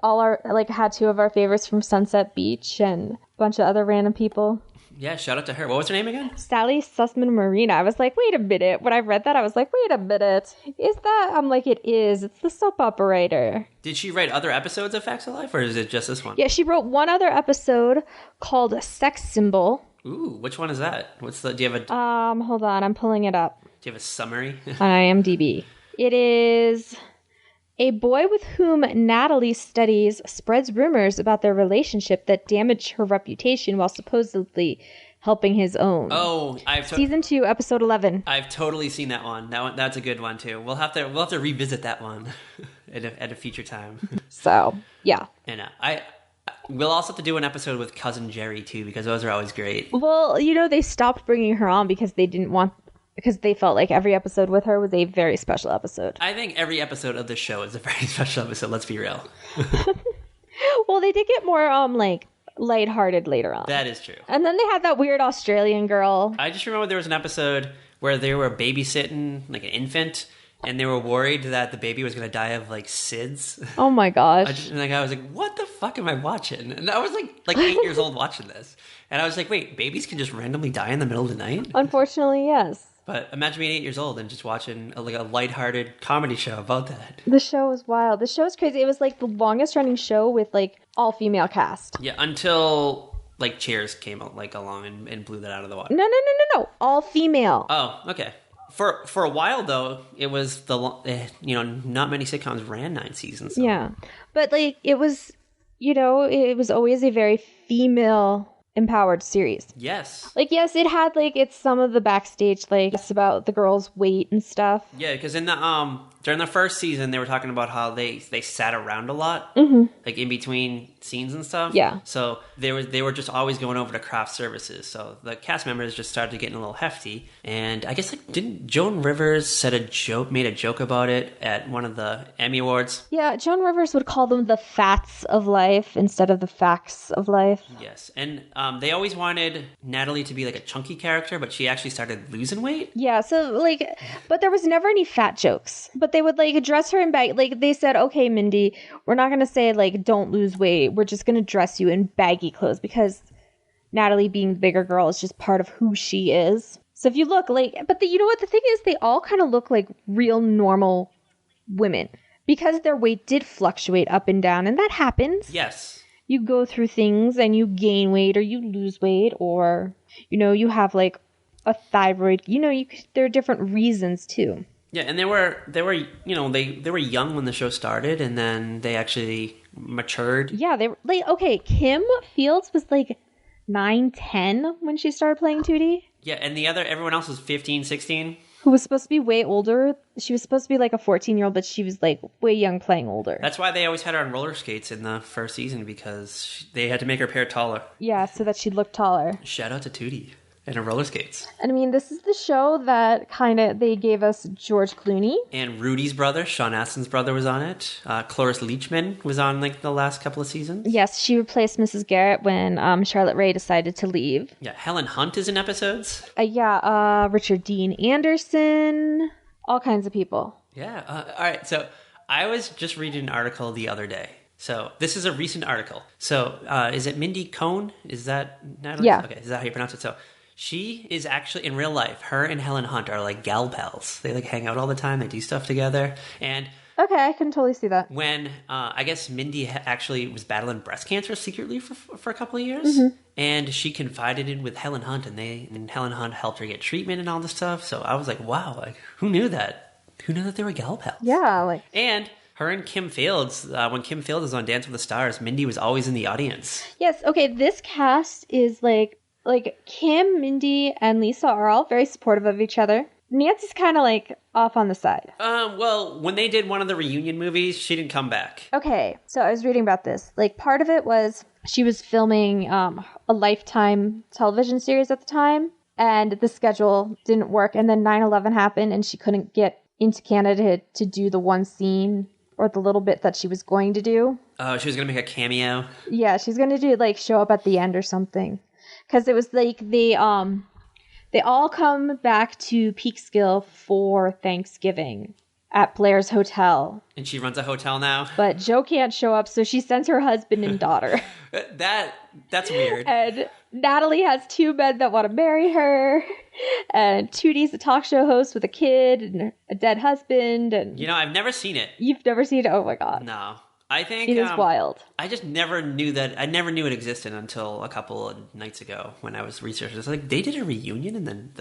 Speaker 2: had two of our favorites from Sunset Beach and a bunch of other random people.
Speaker 1: Yeah, shout out to her. What was her name again?
Speaker 2: Sally Sussman Marina. I was like, wait a minute. When I read that, I was like, wait a minute. Is that? I'm like, it is. It's the soap operator.
Speaker 1: Did she write other episodes of Facts of Life, or is it just this one?
Speaker 2: Yeah, she wrote one other episode called Sex Symbol.
Speaker 1: Ooh, which one is that? Do you have a
Speaker 2: Hold on, I'm pulling it up.
Speaker 1: do you have a summary?
Speaker 2: On IMDb. It is a boy with whom Natalie studies spreads rumors about their relationship that damaged her reputation while supposedly helping his own.
Speaker 1: Oh,
Speaker 2: Season 2, episode 11.
Speaker 1: I've totally seen that one. That's a good one too. We'll have to revisit that one at a future time.
Speaker 2: So, yeah.
Speaker 1: And we'll also have to do an episode with Cousin Jerry too, because those are always great.
Speaker 2: Well, they stopped bringing her on because they felt like every episode with her was a very special episode.
Speaker 1: I think every episode of the show is a very special episode, let's be real.
Speaker 2: Well, they did get more lighthearted later on.
Speaker 1: That is true.
Speaker 2: And then they had that weird Australian girl.
Speaker 1: I just remember there was an episode where they were babysitting like an infant, and they were worried that the baby was going to die of like SIDS.
Speaker 2: Oh my gosh.
Speaker 1: I was like, what the fuck am I watching? And I was like 8 years old watching this. And I was like, wait, babies can just randomly die in the middle of the night?
Speaker 2: Unfortunately, yes.
Speaker 1: But imagine being 8 years old and just watching a lighthearted comedy show about that.
Speaker 2: The show was wild. The show was crazy. It was like the longest running show with like all female cast.
Speaker 1: Yeah, until like Cheers came along and blew that out of the water.
Speaker 2: No. All female.
Speaker 1: Oh, okay. For a while though, it was not many sitcoms ran 9 seasons. So.
Speaker 2: Yeah, but like it was always a very female empowered series.
Speaker 1: Yes.
Speaker 2: Like, yes, it had it's some of the backstage, it's about the girls' weight and stuff.
Speaker 1: Yeah, because in the during the first season, they were talking about how they sat around a lot, like in between scenes and stuff.
Speaker 2: Yeah.
Speaker 1: So they were just always going over to craft services. So the cast members just started getting a little hefty, and I guess didn't Joan Rivers made a joke about it at one of the Emmy Awards?
Speaker 2: Yeah, Joan Rivers would call them the fats of life instead of the facts of life.
Speaker 1: Yes, and they always wanted Natalie to be like a chunky character, but she actually started losing weight.
Speaker 2: Yeah, so but there was never any fat jokes. But they would dress her in baggy. They said, okay, Mindy, we're not gonna say don't lose weight. We're just gonna dress you in baggy clothes because Natalie, being the bigger girl, is just part of who she is. So if you look you know what the thing is, they all kind of look like real normal women because their weight did fluctuate up and down, and that happens.
Speaker 1: Yes.
Speaker 2: You go through things and you gain weight or you lose weight or, you have a thyroid, there are different reasons too.
Speaker 1: Yeah. And they were young when the show started, and then they actually matured.
Speaker 2: Yeah. They were okay. Kim Fields was 9, 10 when she started playing Tootie.
Speaker 1: Yeah. And everyone else was 15, 16.
Speaker 2: Who was supposed to be way older. She was supposed to be a 14-year-old, but she was way young playing older.
Speaker 1: That's why they always had her on roller skates in the first season, because they had to make her appear taller.
Speaker 2: Yeah, so that she'd look taller.
Speaker 1: Shout out to Tootie and her roller skates.
Speaker 2: And I mean, this is the show that they gave us George Clooney.
Speaker 1: And Rudy's brother, Sean Astin's brother, was on it. Cloris Leachman was on the last couple of seasons.
Speaker 2: Yes, she replaced Mrs. Garrett when Charlotte Rae decided to leave.
Speaker 1: Yeah, Helen Hunt is in episodes.
Speaker 2: Richard Dean Anderson, all kinds of people.
Speaker 1: Yeah, all right. So I was just reading an article the other day. So this is a recent article. So is it Mindy Cohn? Is that Natalie?
Speaker 2: Yeah.
Speaker 1: Okay, is that how you pronounce it? So she is actually, in real life, her and Helen Hunt are gal pals. They hang out all the time. They do stuff together. And
Speaker 2: okay, I can totally see that.
Speaker 1: when I guess Mindy actually was battling breast cancer secretly for a couple of years, and she confided in with Helen Hunt, and Helen Hunt helped her get treatment and all this stuff. So I was like, wow, who knew that? Who knew that they were gal pals?
Speaker 2: Yeah,
Speaker 1: and her and Kim Fields, when Kim Fields was on Dance with the Stars, Mindy was always in the audience.
Speaker 2: Yes, okay, this cast is Kim, Mindy, and Lisa are all very supportive of each other. Nancy's kind of like off on the side.
Speaker 1: Well, when they did one of the reunion movies, she didn't come back.
Speaker 2: Okay, so I was reading about this. Like, part of it was she was filming a Lifetime television series at the time, and the schedule didn't work. And then 9/11 happened, and she couldn't get into Canada to do the one scene or the little bit that she was going to do.
Speaker 1: Oh, she was going to make a cameo?
Speaker 2: Yeah, she's going to do, like, show up at the end or something. Because it was, like, they all come back to Peekskill for Thanksgiving at Blair's hotel.
Speaker 1: And she runs a hotel now?
Speaker 2: But Joe can't show up, so she sends her husband and daughter.
Speaker 1: That's weird.
Speaker 2: And Natalie has 2 men that want to marry her. And Tootie's a talk show host with a kid and a dead husband. And
Speaker 1: You know, I've never seen it.
Speaker 2: You've never seen it? Oh my God.
Speaker 1: No. I think
Speaker 2: it is wild.
Speaker 1: I just never knew that. I never knew it existed until a couple of nights ago when I was researching. It's like they did a reunion and then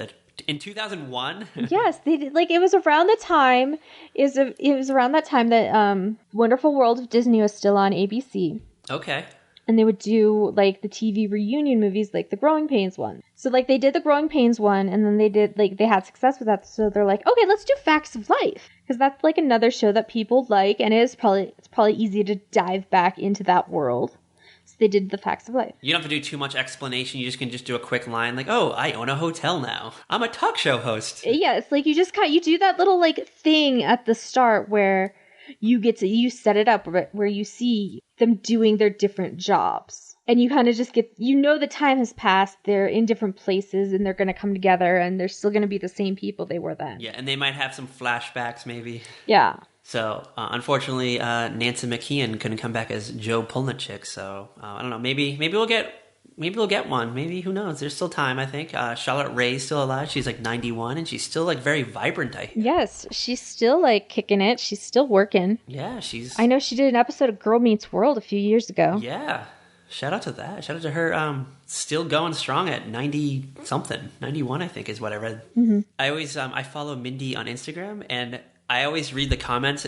Speaker 1: in 2001.
Speaker 2: Yes, they did. Like, it was around the time. It was around that time that Wonderful World of Disney was still on ABC.
Speaker 1: Okay.
Speaker 2: And they would do, like, the TV reunion movies, like the Growing Pains one. So, like, they did the Growing Pains one, and then they did, like, they had success with that. So they're like, okay, let's do Facts of Life. Because that's, like, another show that people like, and it's probably easy to dive back into that world. So they did the Facts of Life.
Speaker 1: You don't have to do too much explanation. You just can just do a quick line like, oh, I own a hotel now. I'm a talk show host.
Speaker 2: Yeah, it's like you do that little, like, thing at the start where you set it up where you see them doing their different jobs. And you kind of just the time has passed, they're in different places and they're going to come together and they're still going to be the same people they were then.
Speaker 1: Yeah, and they might have some flashbacks maybe.
Speaker 2: Yeah.
Speaker 1: So, unfortunately, Nancy McKeon couldn't come back as Joe Polnichik, so I don't know, maybe we'll get one. Maybe, who knows? There's still time, I think. Charlotte Ray's still alive. She's like 91, and she's still like very vibrant, I hear.
Speaker 2: Yes, she's still like kicking it. She's still working.
Speaker 1: Yeah,
Speaker 2: I know she did an episode of Girl Meets World a few years ago.
Speaker 1: Yeah. Shout out to that. Shout out to her still going strong at 90-something. 91, I think, is what I read.
Speaker 2: Mm-hmm.
Speaker 1: I always I follow Mindy on Instagram, and I always read the comments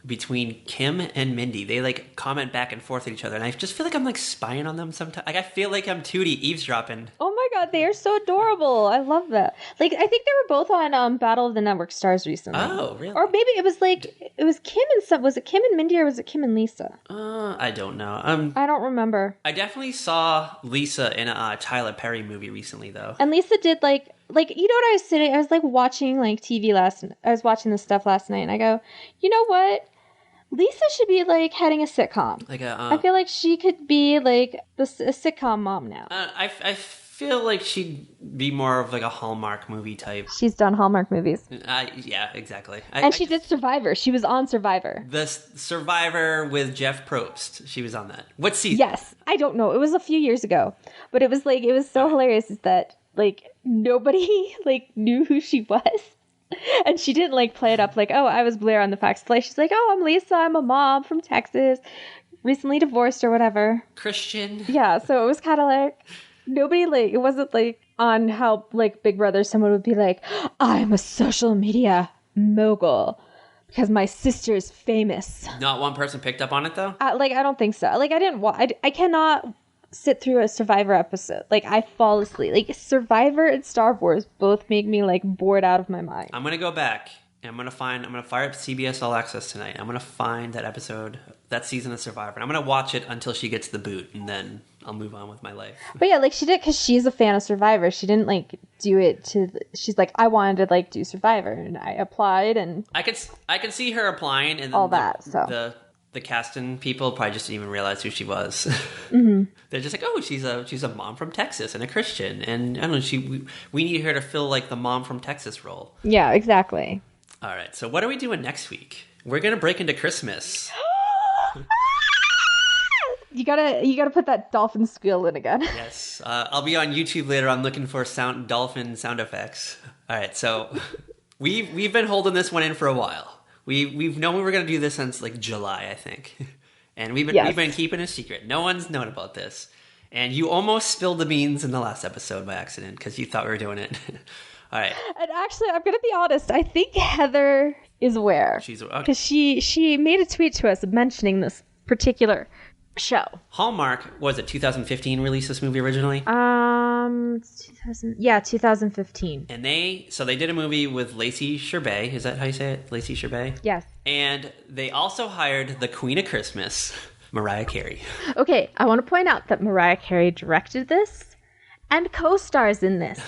Speaker 1: between Kim and Mindy. They like comment back and forth at each other, and I just feel like I'm like spying on them sometimes. Like I feel like I'm Tootie eavesdropping.
Speaker 2: Oh my God, they are so adorable! I love that. Like I think they were both on Battle of the Network Stars recently.
Speaker 1: Oh, really?
Speaker 2: Or maybe it was Kim and some. Was it Kim and Mindy or was it Kim and Lisa?
Speaker 1: I don't know.
Speaker 2: I don't remember.
Speaker 1: I definitely saw Lisa in a Tyler Perry movie recently, though.
Speaker 2: And Lisa did like you know what I was like watching like TV I was watching this stuff last night and I go, you know what? Lisa should be like heading a sitcom. I feel like she could be like a sitcom mom now.
Speaker 1: I feel like she'd be more of like a Hallmark movie type.
Speaker 2: She's done Hallmark movies.
Speaker 1: Yeah, exactly.
Speaker 2: And she did Survivor. She was on Survivor.
Speaker 1: The Survivor with Jeff Probst. She was on that. What season?
Speaker 2: Yes. I don't know. It was a few years ago. But it was so hilarious is that like nobody like knew who she was. And she didn't like play it up like, oh, I was Blair on the Facts of Life. She's like, oh, I'm Lisa. I'm a mom from Texas. Recently divorced or whatever.
Speaker 1: Christian.
Speaker 2: Yeah. So it was kind of like nobody like, it wasn't like on how like Big Brother, someone would be like, I'm a social media mogul because my sister is famous.
Speaker 1: Not one person picked up on it though?
Speaker 2: I don't think so. Like I cannot sit through a Survivor episode. Like I fall asleep. Like Survivor and Star Wars both make me like bored out of my mind.
Speaker 1: I'm gonna go back and I'm gonna fire up CBS All Access tonight. I'm gonna find that episode, that season of Survivor, and I'm gonna watch it until she gets the boot, and then I'll move on with my life.
Speaker 2: But yeah, like she did because she's a fan of Survivor. She didn't like do it she's like, I wanted to like do Survivor, and I applied, and
Speaker 1: I could see her applying, and then
Speaker 2: all that. So
Speaker 1: the casting people probably just didn't even realize who she was.
Speaker 2: Mm-hmm.
Speaker 1: They're just like, oh, she's a mom from Texas and a Christian, and I don't know, we need her to fill like the mom from Texas role.
Speaker 2: Yeah, exactly.
Speaker 1: All right, so what are we doing next week? We're gonna break into Christmas.
Speaker 2: You gotta put that dolphin squeal in again.
Speaker 1: Yes, I'll be on YouTube later on looking for dolphin sound effects. All right, so we've been holding this one in for a while. We've known we were gonna do this since like July, I think, and we've been keeping it a secret. No one's known about this, and you almost spilled the beans in the last episode by accident because you thought we were doing it. All right.
Speaker 2: And actually, I'm gonna be honest. I think Heather is aware.
Speaker 1: She's okay.
Speaker 2: Because she made a tweet to us mentioning this particular show.
Speaker 1: Hallmark, was it 2015 released this movie originally?
Speaker 2: 2015.
Speaker 1: And they did a movie with Lacey Chabert. Is that how you say it? Lacey Chabert?
Speaker 2: Yes.
Speaker 1: And they also hired the Queen of Christmas, Mariah Carey.
Speaker 2: Okay, I want to point out that Mariah Carey directed this and co-stars in this.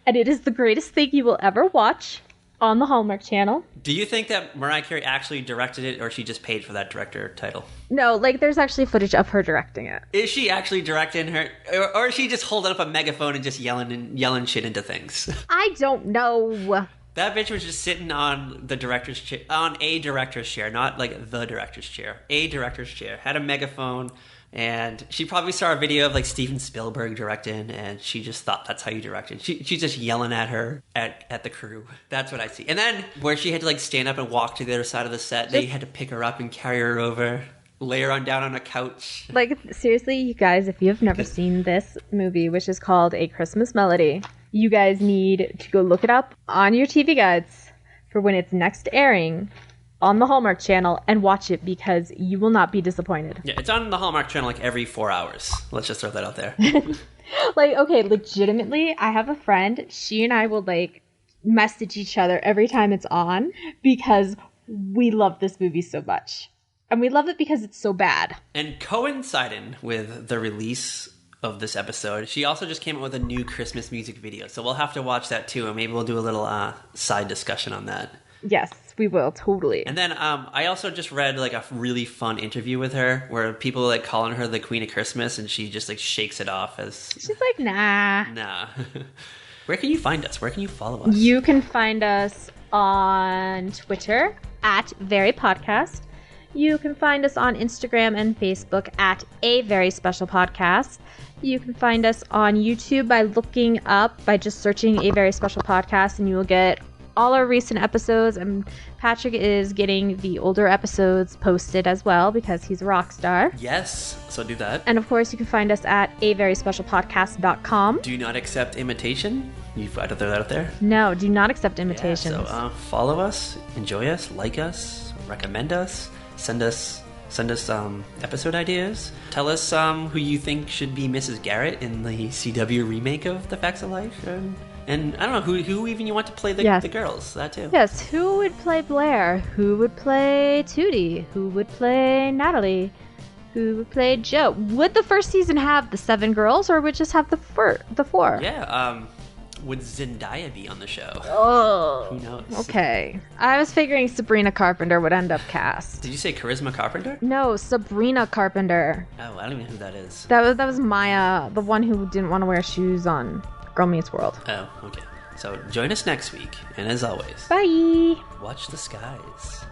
Speaker 2: And it is the greatest thing you will ever watch on the Hallmark Channel.
Speaker 1: Do you think that Mariah Carey actually directed it, or she just paid for that director title?
Speaker 2: No, like there's actually footage of her directing it.
Speaker 1: Is she actually directing her, or is she just holding up a megaphone and just yelling shit into things?
Speaker 2: I don't know.
Speaker 1: That bitch was just sitting on the director's chair, on a director's chair, not like the director's chair. A director's chair. Had a megaphone, and she probably saw a video of like Steven Spielberg directing, and she just thought that's how you directed. She's just yelling at her, at the crew. That's what I see. And then where she had to like stand up and walk to the other side of the set, they had to pick her up and carry her over, lay her down on a couch.
Speaker 2: Like, seriously, you guys, if you've never seen this movie, which is called A Christmas Melody, you guys need to go look it up on your TV guides for when it's next airing on the Hallmark Channel and watch it, because you will not be disappointed.
Speaker 1: Yeah, it's on the Hallmark Channel like every 4 hours. Let's just throw that out there.
Speaker 2: Like, okay, legitimately, I have a friend. She and I will, like, message each other every time it's on because we love this movie so much. And we love it because it's so bad.
Speaker 1: And coinciding with the release of this episode, she also just came out with a new Christmas music video. So we'll have to watch that too, and maybe we'll do a little side discussion on that.
Speaker 2: Yes, we will, totally.
Speaker 1: And then I also just read like a really fun interview with her where people like calling her the Queen of Christmas, and she just like shakes it off as...
Speaker 2: She's like, nah.
Speaker 1: Where can you find us? Where can you follow us?
Speaker 2: You can find us on Twitter at Very Podcast. You can find us on Instagram and Facebook at A Very Special Podcast. You can find us on YouTube by just searching A Very Special Podcast, and you will get all our recent episodes. And Patrick is getting the older episodes posted as well because he's a rock star.
Speaker 1: Yes, so do that.
Speaker 2: And of course, you can find us at averyspecialpodcast.com.
Speaker 1: Do not accept imitation. You've got to throw that out there.
Speaker 2: No, do not accept imitations.
Speaker 1: Yeah, so follow us, enjoy us, like us, recommend us. Send us episode ideas. Tell us who you think should be Mrs. Garrett in the CW remake of The Facts of Life. And I don't know, who even you want to play the girls. That too.
Speaker 2: Yes, who would play Blair? Who would play Tootie? Who would play Natalie? Who would play Joe? Would the first season have the 7 girls, or would it just have the 4?
Speaker 1: Yeah, would Zendaya be on the show?
Speaker 2: Oh.
Speaker 1: Who knows?
Speaker 2: Okay. I was figuring Sabrina Carpenter would end up cast.
Speaker 1: Did you say Charisma Carpenter?
Speaker 2: No, Sabrina Carpenter.
Speaker 1: Oh, I don't even know who that is.
Speaker 2: That was Maya, the one who didn't want to wear shoes on Girl Meets World.
Speaker 1: Oh, okay. So join us next week, and as always,
Speaker 2: bye.
Speaker 1: Watch the skies.